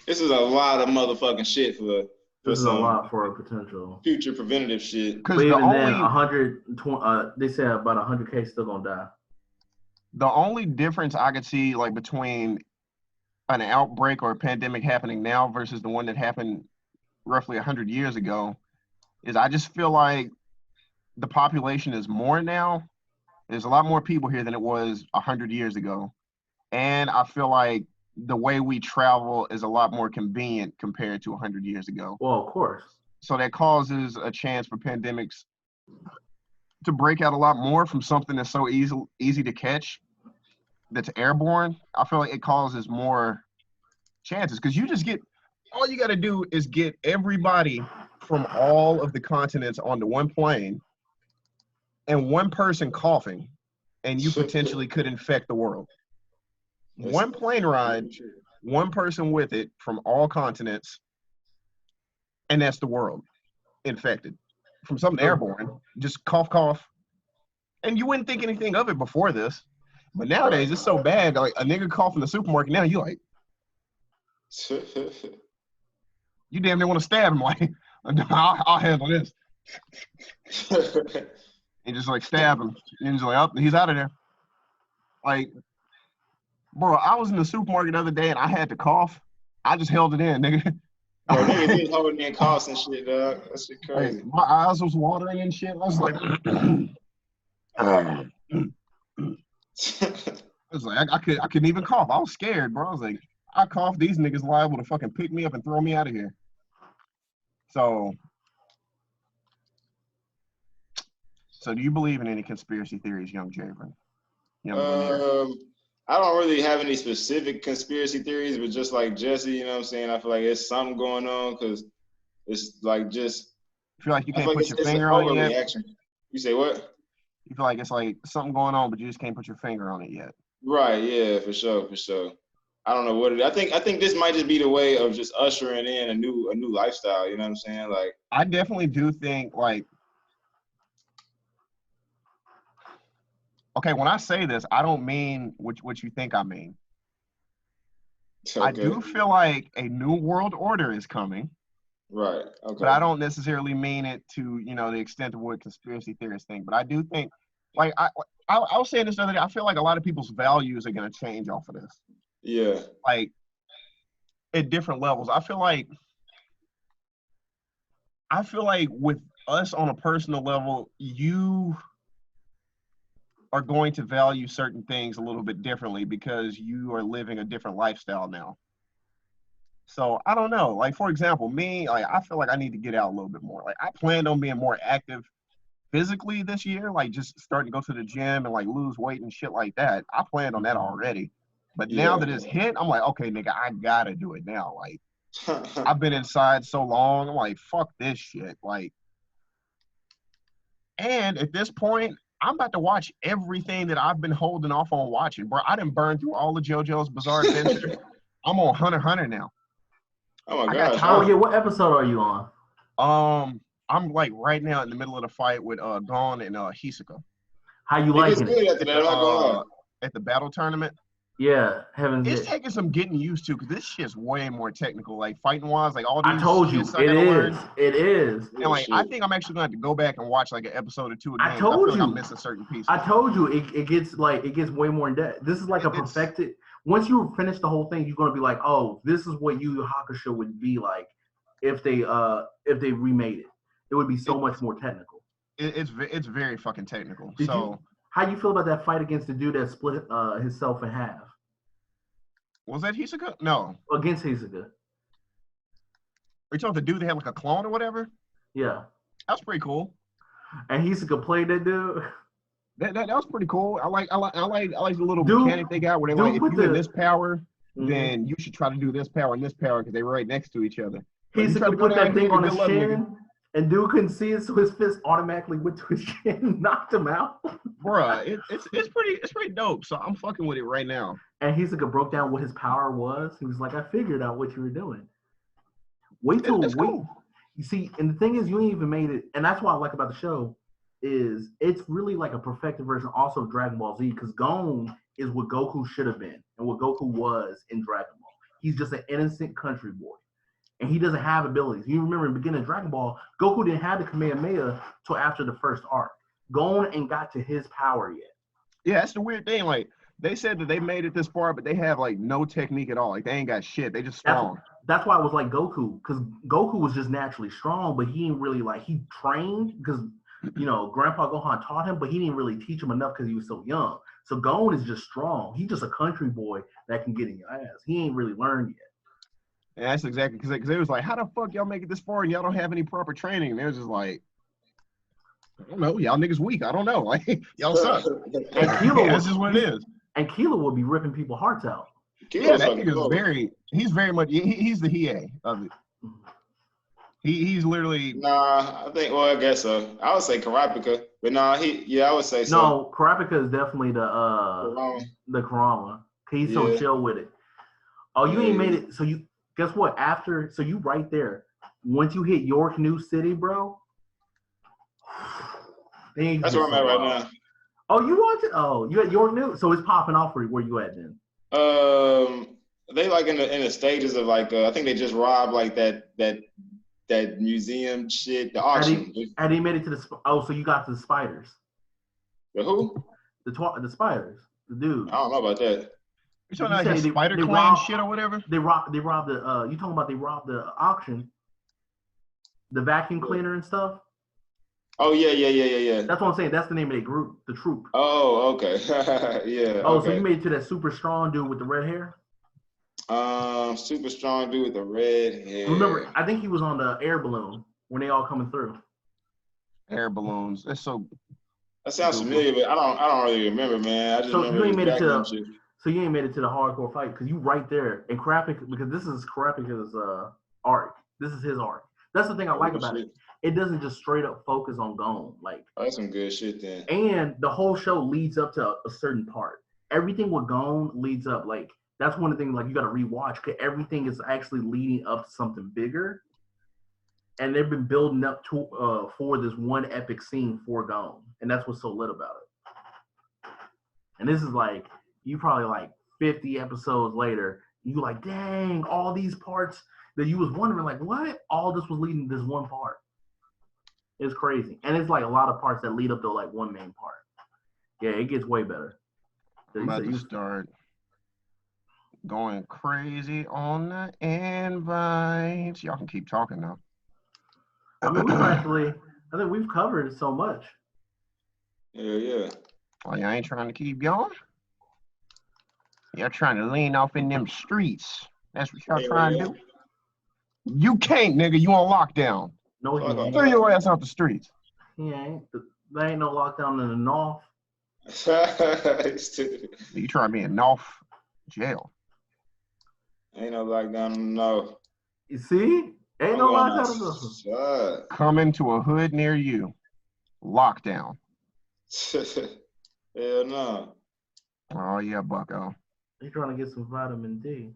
This is a lot of motherfucking shit for This is a some lot for a potential future preventative shit. Because But the even then, only 120. They said about 100K still gonna die. the only difference I could see, like, between an outbreak or a pandemic happening now versus the one that happened roughly 100 years ago, is I just feel like the population is more now. There's a lot more people here than it was 100 years ago. And I feel like the way we travel is a lot more convenient compared to 100 years ago. Well, of course. So that causes a chance for pandemics to break out a lot more from something that's so easy to catch, that's airborne. I feel like it causes more chances, because you just get, all you got to do is get everybody from all of the continents onto one plane and one person coughing, and you potentially could infect the world. One plane ride, one person with it from all continents, and that's the world infected from something airborne. Just cough, cough. And you wouldn't think anything of it before this. But nowadays, it's so bad. Like, a nigga cough in the supermarket, now you like, you damn near want to stab him. Like, I'll handle this. And just like stab him. And he's like, oh, he's out of there. Like, bro, I was in the supermarket the other day and I had to cough. I just held it in, nigga. Bro, niggas is holding in coughs and shit, dog. That shit crazy. Like, my eyes was watering and shit. I was like, I couldn't even cough. I was scared, bro. I was like, I coughed, these niggas liable to fucking pick me up and throw me out of here. So do you believe in any conspiracy theories, young Javon? I don't really have any specific conspiracy theories, but just like Jesse, you know what I'm saying? I feel like there's something going on, because it's like just. You feel like you can't put your finger on it yet? You say what? You feel like it's like something going on, but you just can't put your finger on it yet. Right, yeah, for sure. I don't know what it is. I think this might just be the way of just ushering in a new lifestyle, you know what I'm saying? Like, I definitely do think, like, okay, when I say this, I don't mean what you think I mean. Okay. I do feel like a new world order is coming. Right. Okay. But I don't necessarily mean it to, the extent of what conspiracy theorists think. But I do think, like, I was saying this the other day, I feel like a lot of people's values are going to change off of this. Yeah. Like, at different levels. I feel like with us on a personal level, you are going to value certain things a little bit differently because you are living a different lifestyle now. So I don't know. Like, for example, me, like, I feel like I need to get out a little bit more. Like, I planned on being more active physically this year, like just starting to go to the gym and like lose weight and shit like that. I planned on that already. But now that it's hit, I'm like, okay, nigga, I gotta do it now. Like, I've been inside so long. I'm like, fuck this shit. Like, and at this point, I'm about to watch everything that I've been holding off on watching, bro. I done burned through all of JoJo's Bizarre Adventure. I'm on Hunter x Hunter now. Oh my gosh. Oh yeah, what episode are you on? I'm like right now in the middle of the fight with Gon and Hisoka. How you liking it? At the battle tournament. Yeah, it's taking some getting used to, because this shit's way more technical, like fighting wise, like all these. I told you, it is. And like, I think I'm actually going to have to go back and watch like an episode or two again. I told you, I'm missing certain pieces. I told you, it gets way more in depth. This is like a perfected. Once you finish the whole thing, you're gonna be like, oh, this is what Yu Yu Hakusho would be like if they remade it. It would be so much more technical. It's very fucking technical. How you feel about that fight against the dude that split himself in half? Was that Hisoka? No. Against Hisoka. Are you talking about the dude that had like a clone or whatever? Yeah. That's pretty cool. And Hisoka played that dude. That was pretty cool. I like the little mechanic they got where they like if you in this power, then you should try to do this power and this power because they're right next to each other. Hisoka put that thing on his chin, and dude couldn't see it, so his fist automatically went to his chin and knocked him out. Bruh, it's pretty dope. So I'm fucking with it right now. And Hisoka broke down what his power was. He was like, I figured out what you were doing. Wait till cool. You see, and the thing is, you ain't even made it, and that's what I like about the show. Is it's really like a perfected version also of Dragon Ball Z because Gon is what Goku should have been and what Goku was in Dragon Ball. He's just an innocent country boy. And he doesn't have abilities. You remember in the beginning of Dragon Ball, Goku didn't have the Kamehameha till after the first arc. Gon ain't got to his power yet. Yeah, that's the weird thing. Like, they said that they made it this far, but they have, like, no technique at all. Like, they ain't got shit. They just strong. That's why I was like Goku, because Goku was just naturally strong, but he ain't really, like, he trained because – Grandpa Gohan taught him, but he didn't really teach him enough because he was so young. So Gon is just strong. He's just a country boy that can get in your ass. He ain't really learned yet. And that's exactly because they was like, how the fuck y'all make it this far and y'all don't have any proper training? And they was just like, I don't know, y'all niggas weak. I don't know. Like, y'all suck. And Kilo that's just what it is. And Kilo will be ripping people's hearts out. Yeah, that nigga's he's very much, he's the Hiei of it. He's literally. Nah, I guess so. I would say Karapika, but nah, I would say so. No, Karapika is definitely the Kurama. He's so chill with it. Oh, you ain't made it. So you guess what? You right there. Once you hit York New City, bro. That's where I'm at right now. Oh, you watch it? Oh, you at York New? So it's popping off for you. Where you at then? They like in the stages of like I think they just robbed like that museum shit, the auction. Had he made it to the? So you got to the spiders. The who? The spiders. The dude. I don't know about that. You talking about the Spider Clan shit or whatever? They robbed the. You talking about they robbed the auction? The vacuum cleaner and stuff. Oh yeah. That's what I'm saying. That's the name of the group, the troop. Oh, okay. Yeah. Oh, okay. So you made it to that super strong dude with the red hair? Super strong dude with the red hair. Remember, I think he was on the air balloon when they all coming through. Air balloons. That's so. That sounds familiar, but I don't really remember, man. I just remember. You ain't made it to. So you ain't made it to the hardcore fight because you right there and Karapika, because this is Karapika's arc. This is his arc. That's the thing I like about it. It doesn't just straight up focus on Gon. Like, that's some good shit then. And the whole show leads up to a certain part. Everything with Gon leads up. Like, that's one of the things, like, you got to rewatch because everything is actually leading up to something bigger. And they've been building up to for this one epic scene for Gon. And that's what's so lit about it. And this is like, you probably like 50 episodes later, you like, dang, all these parts that you was wondering, like, what? All this was leading to this one part. It's crazy. And it's like a lot of parts that lead up to like one main part. Yeah, it gets way better. I'm about to start going crazy on the invites. Y'all can keep talking now. I mean, I think we've covered so much. Yeah. Well, y'all ain't trying to keep going? Y'all trying to lean off in them streets. That's what y'all trying to do? You can't, nigga. You on lockdown. No, he ain't. Throw your ass out the streets. He ain't. There ain't no lockdown in the north. You trying to be in North jail. Ain't no lockdown in the north. You see? Ain't no lockdown in the north. Coming to a hood near you. Lockdown. Hell no. Oh, yeah, bucko. He's trying to get some vitamin D.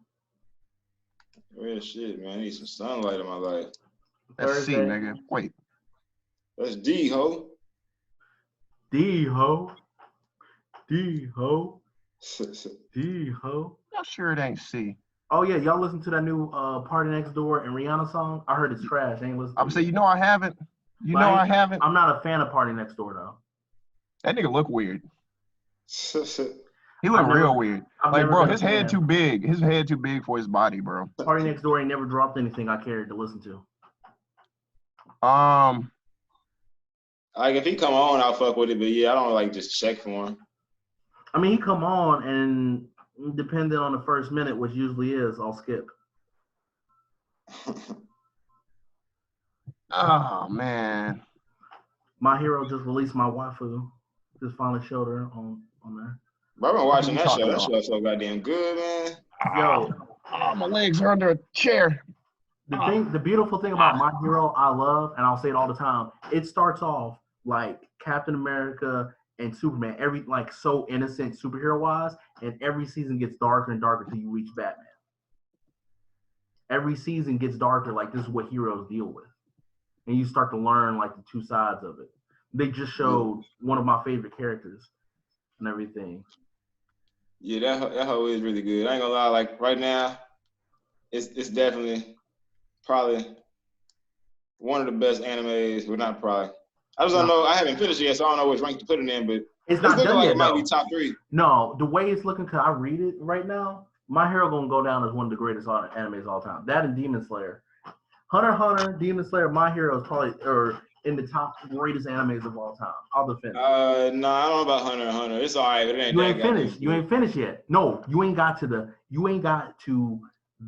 Real shit, man. I need some sunlight in my life. That's C, nigga. Wait. That's D, ho. D, ho. D, ho. D, ho. I'm sure it ain't C. Oh, yeah. Y'all listen to that new Party Next Door and Rihanna song? I heard it's trash. I ain't listening. I'm saying, I haven't. I haven't. I'm not a fan of Party Next Door, though. That nigga look weird. He look real weird. Like, bro, his head too big. His head too big for his body, bro. Party Next Door ain't never dropped anything I cared to listen to. Like if he come on, I'll fuck with it. But yeah, I don't like just check for him. I mean, he come on and depending on the first minute, which usually is, I'll skip. Oh man. My Hero just released my waifu. Just finally showed her on there. Bro, I've been watching that show. About? That show's so goddamn good, man. Yo, my legs are under a chair. The beautiful thing about My Hero, I love, and I'll say it all the time. It starts off like Captain America and Superman, every like so innocent superhero wise, and every season gets darker and darker till you reach Batman. Every season gets darker. Like this is what heroes deal with, and you start to learn like the two sides of it. They just showed one of my favorite characters and everything. Yeah, that whole is really good. I ain't gonna lie, like right now, it's definitely probably one of the best animes. Well, not probably. I just don't know. I haven't finished it yet, so I don't know which rank to put it in. But it's not done like yet. It might be top 3. No, the way it's looking, cause I read it right now. My Hero gonna go down as one of the greatest animes of all time. That and Demon Slayer, Hunter x Hunter, Demon Slayer, My Hero is probably in the top greatest animes of all time. I'll defend. No, I don't know about Hunter x Hunter. It's all right, but it ain't. You ain't finished. You ain't finished yet. No, you ain't got to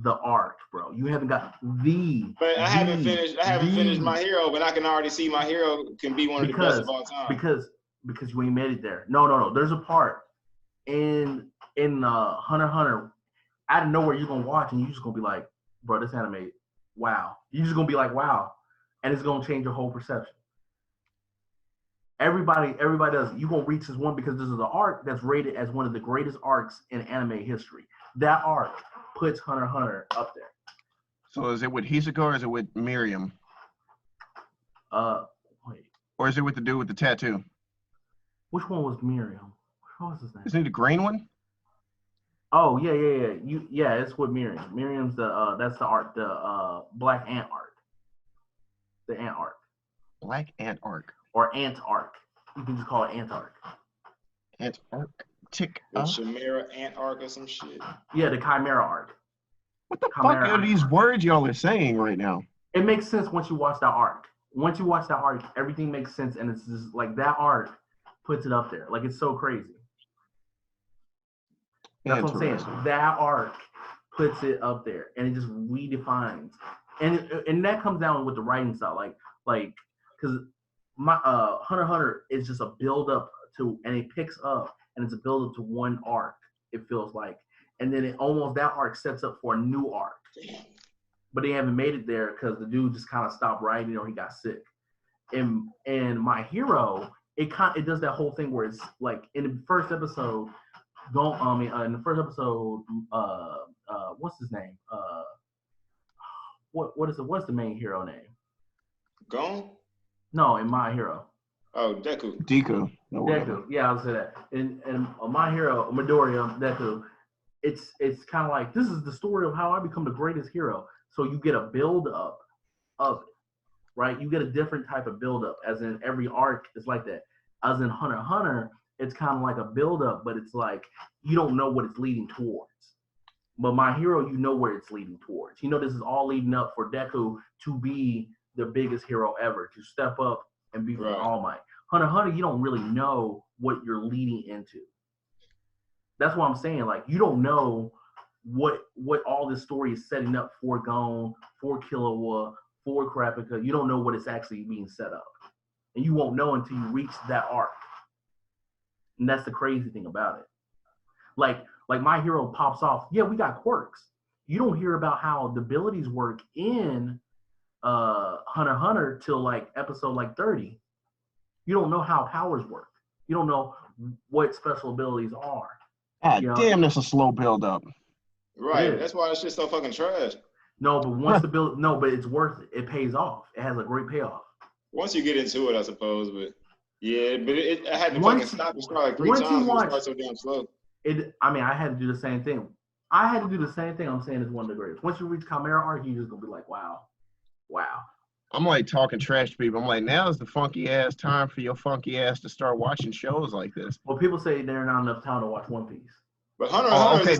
the arc, bro. You haven't got the. But I haven't finished My Hero, but I can already see My Hero can be one of the best of all time. Because you ain't made it there. No. There's a part in Hunter x Hunter, out of nowhere you're gonna watch and you're just gonna be like, bro, this anime, wow. You're just gonna be like, wow, and it's gonna change your whole perception. Everybody does. You're gonna reach this one because this is an arc that's rated as one of the greatest arcs in anime history. That arc puts Hunter x Hunter up there. So is it with Hisoka or is it with Miriam? Wait. Or is it with the dude with the tattoo? Which one was Miriam? What was his name? Isn't he the green one? Oh yeah. It's with Miriam. Miriam's that's the art, the Black Ant art. The Ant arc. Black Ant arc. Or Ant arc. You can just call it Ant arc. Ant arc. Tick. The Chimera Ant arc or some shit. Yeah, the Chimera arc. What the fuck are these words y'all are saying right now? It makes sense once you watch that arc. Once you watch that arc, everything makes sense, and it's just like that arc puts it up there. Like it's so crazy. That's what I'm saying. That arc puts it up there, and it just redefines. And that comes down with the writing style, like because my Hunter x Hunter is just a build up to, and it picks up, and it's a build up to one arc. It feels like, and then that arc sets up for a new arc. But they haven't made it there because the dude just kind of stopped writing or he got sick. And My Hero, it does that whole thing where it's like in the first episode. In the first episode, what's his name? What's the main hero name? Gon? No, in My Hero. Oh, Deku. Deku. Yeah, I'll say that. In My Hero, Midoriya, Deku, it's kind of like this is the story of how I become the greatest hero. So you get a build up of it, right? You get a different type of build up, as in every arc is like that. As in Hunter x Hunter, it's kind of like a build up, but it's like you don't know what it's leading towards. But My Hero, you know where it's leading towards. You know this is all leading up for Deku to be the biggest hero ever, to step up and be right. All Might. Hunter x Hunter, you don't really know what you're leading into. That's what I'm saying. Like you don't know what all this story is setting up for Gon, for Killua, for Kurapika. You don't know what it's actually being set up, and you won't know until you reach that arc. And that's the crazy thing about it. Like My Hero pops off. Yeah, we got quirks. You don't hear about how the abilities work in Hunter x Hunter till like episode like 30. You don't know how powers work. You don't know what special abilities are. Damn, that's a slow build up. Right. That's why it's just so fucking trash. No, but once the build, but it's worth it. It pays off. It has a great payoff. Once you get into it, I suppose, but yeah, but I had to fucking stop and start like 3 times. It starts so damn slow. I had to do the same thing. I'm saying it's one of the greatest. Once you reach Chimera arc, you're just gonna be like, wow. I'm like talking trash to people. I'm like, now is the funky ass time for your funky ass to start watching shows like this. Well, people say there's not enough time to watch One Piece. But Hunter x Hunter. Okay,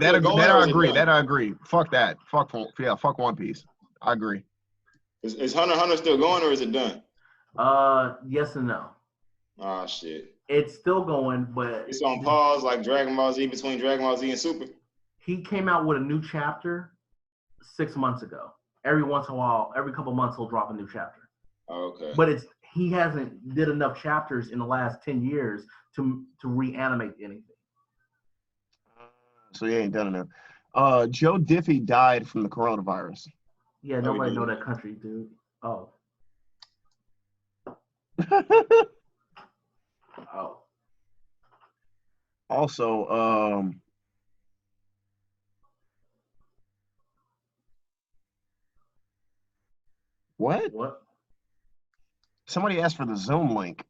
that I agree. Fuck that. Fuck One Piece. I agree. Is Hunter x Hunter still going or is it done? Yes and no. Oh shit. It's still going, but it's on pause like Dragon Ball Z between Dragon Ball Z and Super. He came out with a new chapter 6 months ago. Every once in a while, every couple months, he'll drop a new chapter. Oh, okay. But he hasn't did enough chapters in the last 10 years to reanimate anything. So he ain't done enough. Joe Diffie died from the coronavirus. Yeah, nobody know that country, dude. Oh. Oh. Also, What? Somebody asked for the Zoom link.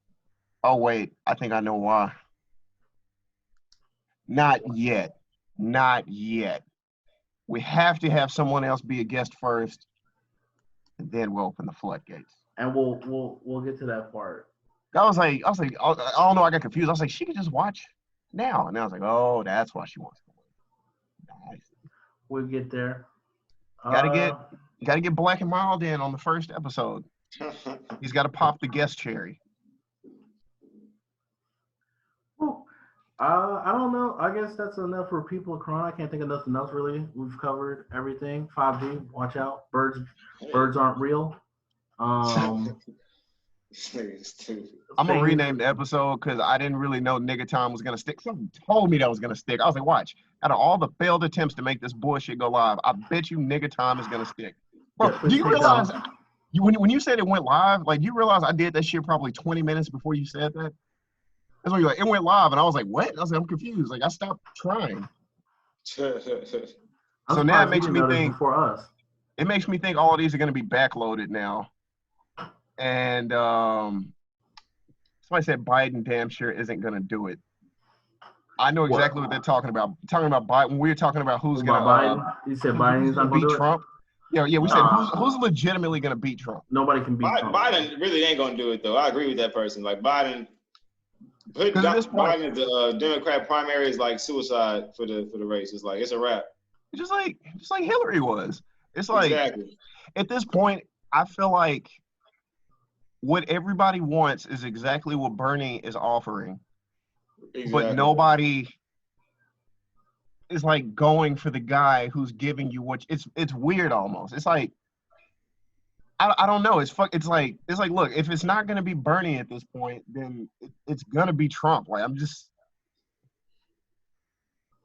Oh, wait. I think I know why. Not yet. We have to have someone else be a guest first, and then we'll open the floodgates. And we'll get to that part. I was like, I don't know. I got confused. I was like, she could just watch now. And I was like, oh, that's why she wants to wait. Nice. We'll get there. Gotta get Black and Mild in on the first episode. He's got to pop the guest cherry. I don't know. I guess that's enough for people of Corona. I can't think of nothing else really. We've covered everything. 5G, watch out. Birds aren't real. I'm gonna rename the episode because I didn't really know Nigga Time was gonna stick. Someone told me that was gonna stick. I was like, watch. Out of all the failed attempts to make this bullshit go live, I bet you Nigga Time is gonna stick. Bro, do you realize when you said it went live, like you realize I did that shit probably 20 minutes before you said that? That's when you're like, it went live, and I was like, what? I was like, I'm confused. Like I stopped trying. So now it makes me think. For us, it makes me think all of these are gonna be backloaded now. And somebody said Biden damn sure isn't gonna do it. I know exactly what they're talking about. Talking about Biden. When we were talking about who's gonna Biden. You said Biden's not beat gonna Trump. Yeah, we said who's legitimately gonna beat Trump. Nobody can beat Trump. Biden really ain't gonna do it though. I agree with that person. Like Biden, Biden in the Democrat primary is like suicide for the race. It's like it's a wrap. Just like Hillary was. It's like exactly. At this point, I feel like what everybody wants is exactly what Bernie is offering. Exactly. But nobody is like going for the guy who's giving you what it's weird almost. It's like I don't know. It's like look, if it's not gonna be Bernie at this point, then it's gonna be Trump. Like I'm just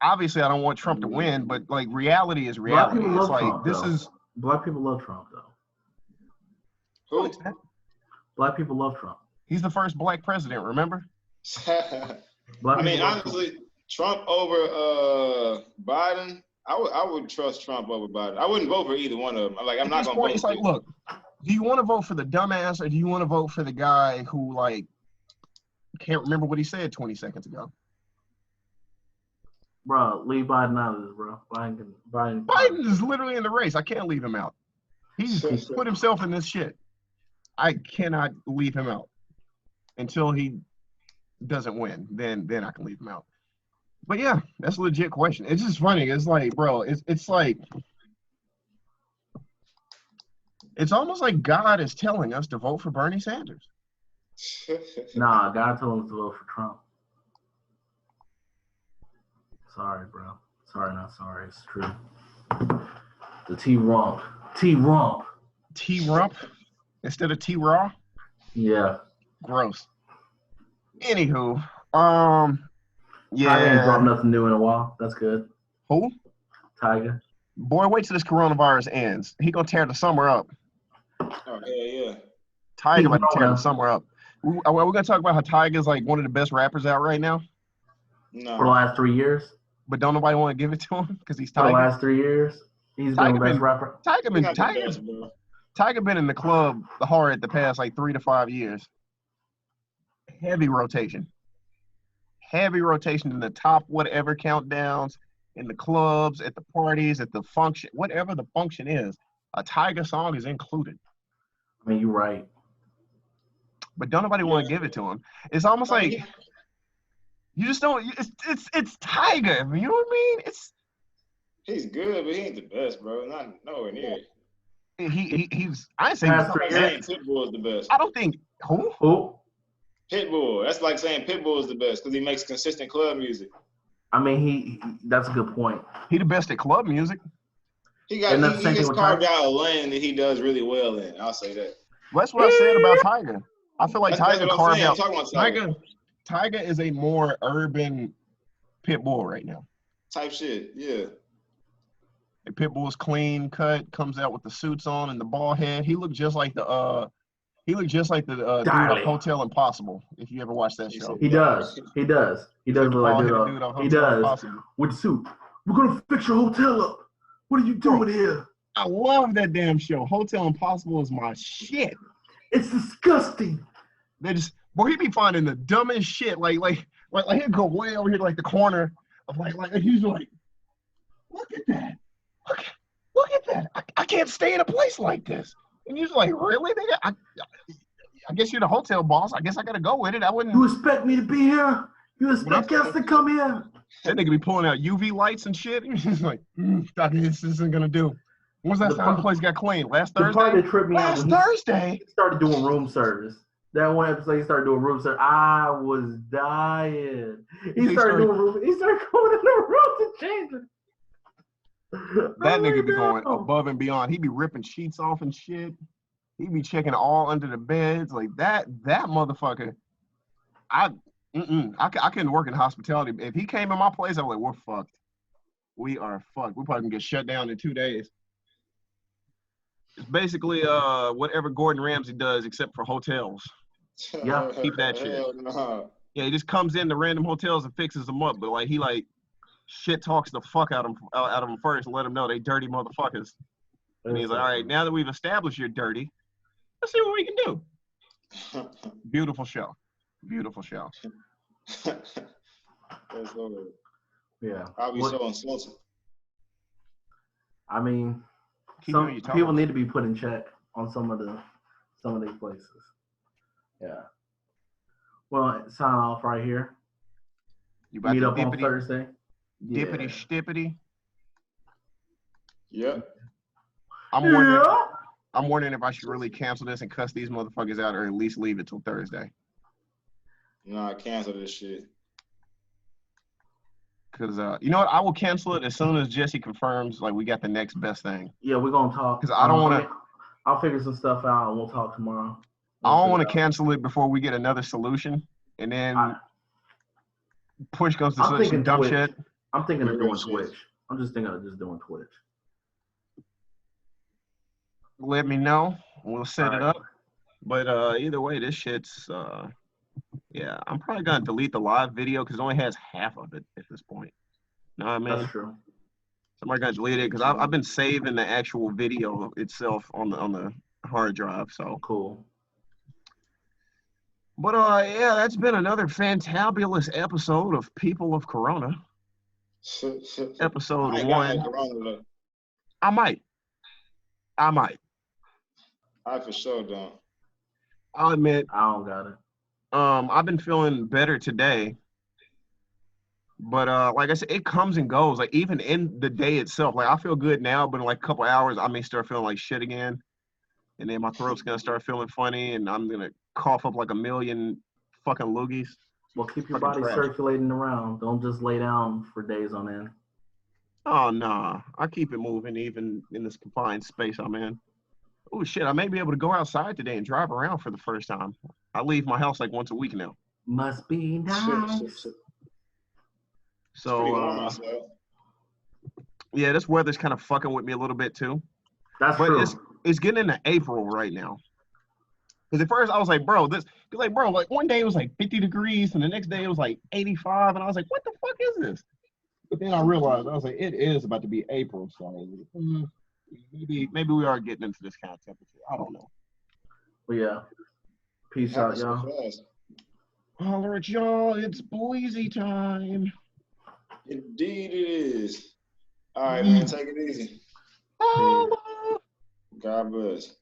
obviously I don't want Trump to win, but like reality is reality. It's like Trump, this is Black people love Trump though. Who? Black people love Trump. He's the first black president, remember? I mean, honestly, Trump over Biden, I would trust Trump over Biden. I wouldn't vote for either one of them. Like, I'm not going to vote. It's like, look, do you want to vote for the dumbass or do you want to vote for the guy who, like, can't remember what he said 20 seconds ago? Bro, leave Biden out of this, bro. Biden is literally in the race. I can't leave him out. He's put himself in this shit. I cannot leave him out until he doesn't win. Then I can leave him out. But yeah, that's a legit question. It's just funny. It's like, bro, it's like it's almost like God is telling us to vote for Bernie Sanders. Nah, God told us to vote for Trump. Sorry, bro. Sorry, not sorry. It's true. The T-Rump. T-Rump? Instead of T-Raw? Yeah. Gross. Anywho, yeah. Tiger ain't dropped nothing new in a while. That's good. Who? Tiger. Boy, wait till this coronavirus ends. He gonna tear the summer up. Oh, yeah. Tiger about to tear the summer up. We're gonna talk about how Tiger's like one of the best rappers out right now. No. For the last 3 years. But don't nobody want to give it to him because he's Tiger. For the last 3 years, he's been the best rapper. Tiger been in the club hard the past like 3 to 5 years. Heavy rotation in the top whatever countdowns, in the clubs, at the parties, at the function, whatever the function is, a Tiger song is included. I mean, you're right. But don't nobody want to give it to him. It's almost like you just don't. It's Tiger. You know what I mean? He's good, but he ain't the best, bro. Not nowhere near. He's. I ain't saying Pitbull is the best. I don't think who. Pitbull. That's like saying Pitbull is the best because he makes consistent club music. I mean, he that's a good point. He the best at club music. He just carved out a lane that he does really well in. I'll say that. Well, that's what I said about Tyga. I feel like Tyga carved out. I'm talking about Tyga is a more urban Pitbull right now. Type shit, yeah. And Pitbull's clean cut, comes out with the suits on and the ball head. He looked just like the dude of Hotel Impossible. If you ever watched that show, he does. He does look like dude of Hotel Impossible with the suit. We're gonna fix your hotel up. What are you doing here? I love that damn show. Hotel Impossible is my shit. It's disgusting. They just, boy, he be finding the dumbest shit. Like he'd go way over here to like the corner of like he's like, look at that. Look at that. I can't stay in a place like this. And he's like, really? I guess you're the hotel boss. I guess I gotta go with it. I wouldn't. You expect me to be here? You expect guests to come here? That nigga be pulling out UV lights and shit. He's like, this isn't gonna do. When's that time the place got clean? Last Thursday? The part that tripped me out Thursday? He started doing room service. That one episode he started doing room service. I was dying. He started going in the room to change it. That nigga be going above and beyond. He be ripping sheets off and shit. He be checking all under the beds. Like that motherfucker. I couldn't work in hospitality. If he came in my place, I was like, we're fucked. We are fucked. We probably can get shut down in 2 days. It's basically whatever Gordon Ramsay does except for hotels. Yeah. Keep that shit. No. Yeah, he just comes in to random hotels and fixes them up. But like he like shit talks the fuck out of them first and let them know they dirty motherfuckers. And he's like, all right, now that we've established you're dirty, let's see what we can do. Beautiful show. Beautiful show. Yeah. Probably so insulting. I mean, some people need to be put in check on some of these places. Yeah. Well, sign off right here. You about meet to up on Thursday. Dippity stippity. Yep. I'm wondering if I should really cancel this and cuss these motherfuckers out, or at least leave it till Thursday. Nah, cancel this shit. Cause you know what? I will cancel it as soon as Jesse confirms like we got the next best thing. Yeah, we're gonna talk. Cause I don't want to. I'll figure some stuff out and we'll talk tomorrow. I don't want to cancel it before we get another solution, and then push comes to some dumb shit. I'm thinking of doing Twitch. I'm just thinking of doing Twitch. Let me know. We'll set it up. But either way, this shit's yeah. I'm probably gonna delete the live video because it only has half of it at this point. Know what I mean? That's true. Somebody gonna delete it because I've been saving the actual video itself on the hard drive. So cool. But yeah, that's been another fantabulous episode of People of Corona. Episode 1. I might. I for sure don't. I'll admit. I don't got it. I've been feeling better today. But like I said, it comes and goes. Like even in the day itself, like I feel good now, but in like a couple hours, I may start feeling like shit again. And then my throat's gonna start feeling funny, and I'm gonna cough up like a million fucking loogies. Well, keep your body circulating around. Don't just lay down for days on end. Oh, nah. I keep it moving even in this confined space I'm in. Oh, shit. I may be able to go outside today and drive around for the first time. I leave my house like once a week now. Must be nice. So, yeah, this weather's kind of fucking with me a little bit too. That's true. It's getting into April right now. Because at first I was like, bro, like one day it was like 50 degrees and the next day it was like 85. And I was like, what the fuck is this? But then I realized, I was like, it is about to be April. So maybe we are getting into this kind of temperature. I don't know. Well, yeah. Peace out, y'all. Holler at y'all. It's Boise time. Indeed it is. All right, man. Take it easy. God bless.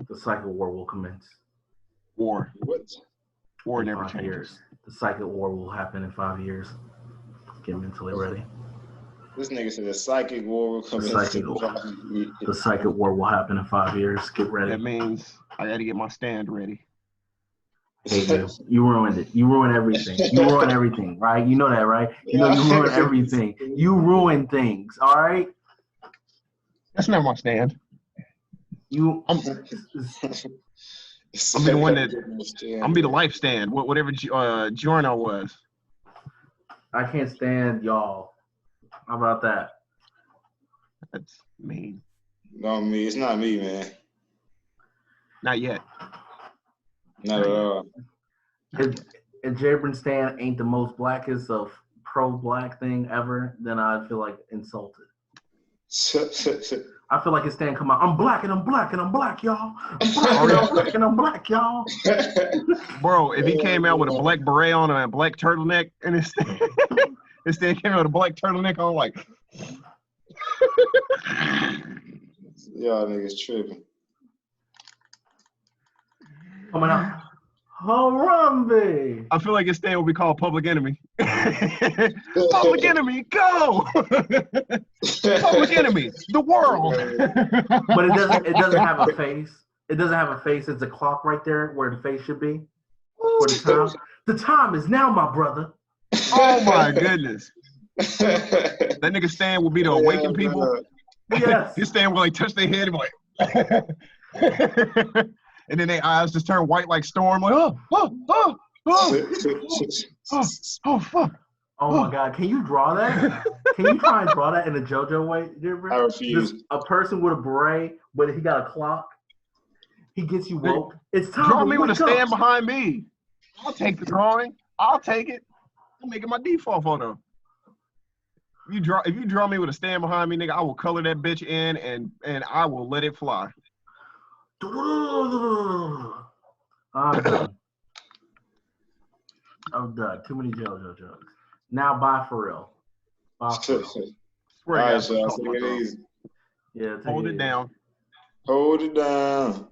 The psychic war will commence. War. What? War never changes. Years. The psychic war will happen in 5 years. Get mentally ready. This nigga said the psychic war will come The psychic war will happen in 5 years. Get ready. That means I got to get my stand ready. Hey, you ruined it. You ruined everything. You ruined everything, right? You know that, right? You know you ruined everything. You ruined things, all right? That's not my stand. I'm be the one that I'm be the life stand. Whatever Giorno was. I can't stand y'all. How about that? That's mean. No, me. It's not me, man. Not yet. Not at all. If Jabron Stan ain't the most blackest of pro-black thing ever, then I feel like insulted. I feel like his stand come out. I'm black and I'm black and I'm black, y'all. I'm black and I'm black and I'm black, y'all. Bro, if he came out with a black beret on and a black turtleneck and his stand came out with a black turtleneck on, like. Y'all niggas tripping. Coming out. Harambe. I feel like his stand will be called Public Enemy. Public Enemy, go! Public Enemy, the world. But it doesn't have a face. It doesn't have a face. It's a clock right there where the face should be. For the time. The time is now, my brother. Oh my goodness. That nigga stand will be to awaken people. Yes. His stand will like touch their head and be like and then their eyes just turn white like storm, like oh fuck. Oh my God! Can you draw that? Can you try and draw that in a JoJo way? I refuse. A person with a beret, but he got a clock. He gets you woke. It's time. Draw me with a stand behind me. I'll take the drawing. I'll take it. I'm making my default photo. If you draw me with a stand behind me, nigga, I will color that bitch in and I will let it fly. I'm done. I'm done. Too many JoJo jokes. Now, bye for real. Bye for real. All right, so take it easy. Yeah, hold it down. Hold it down.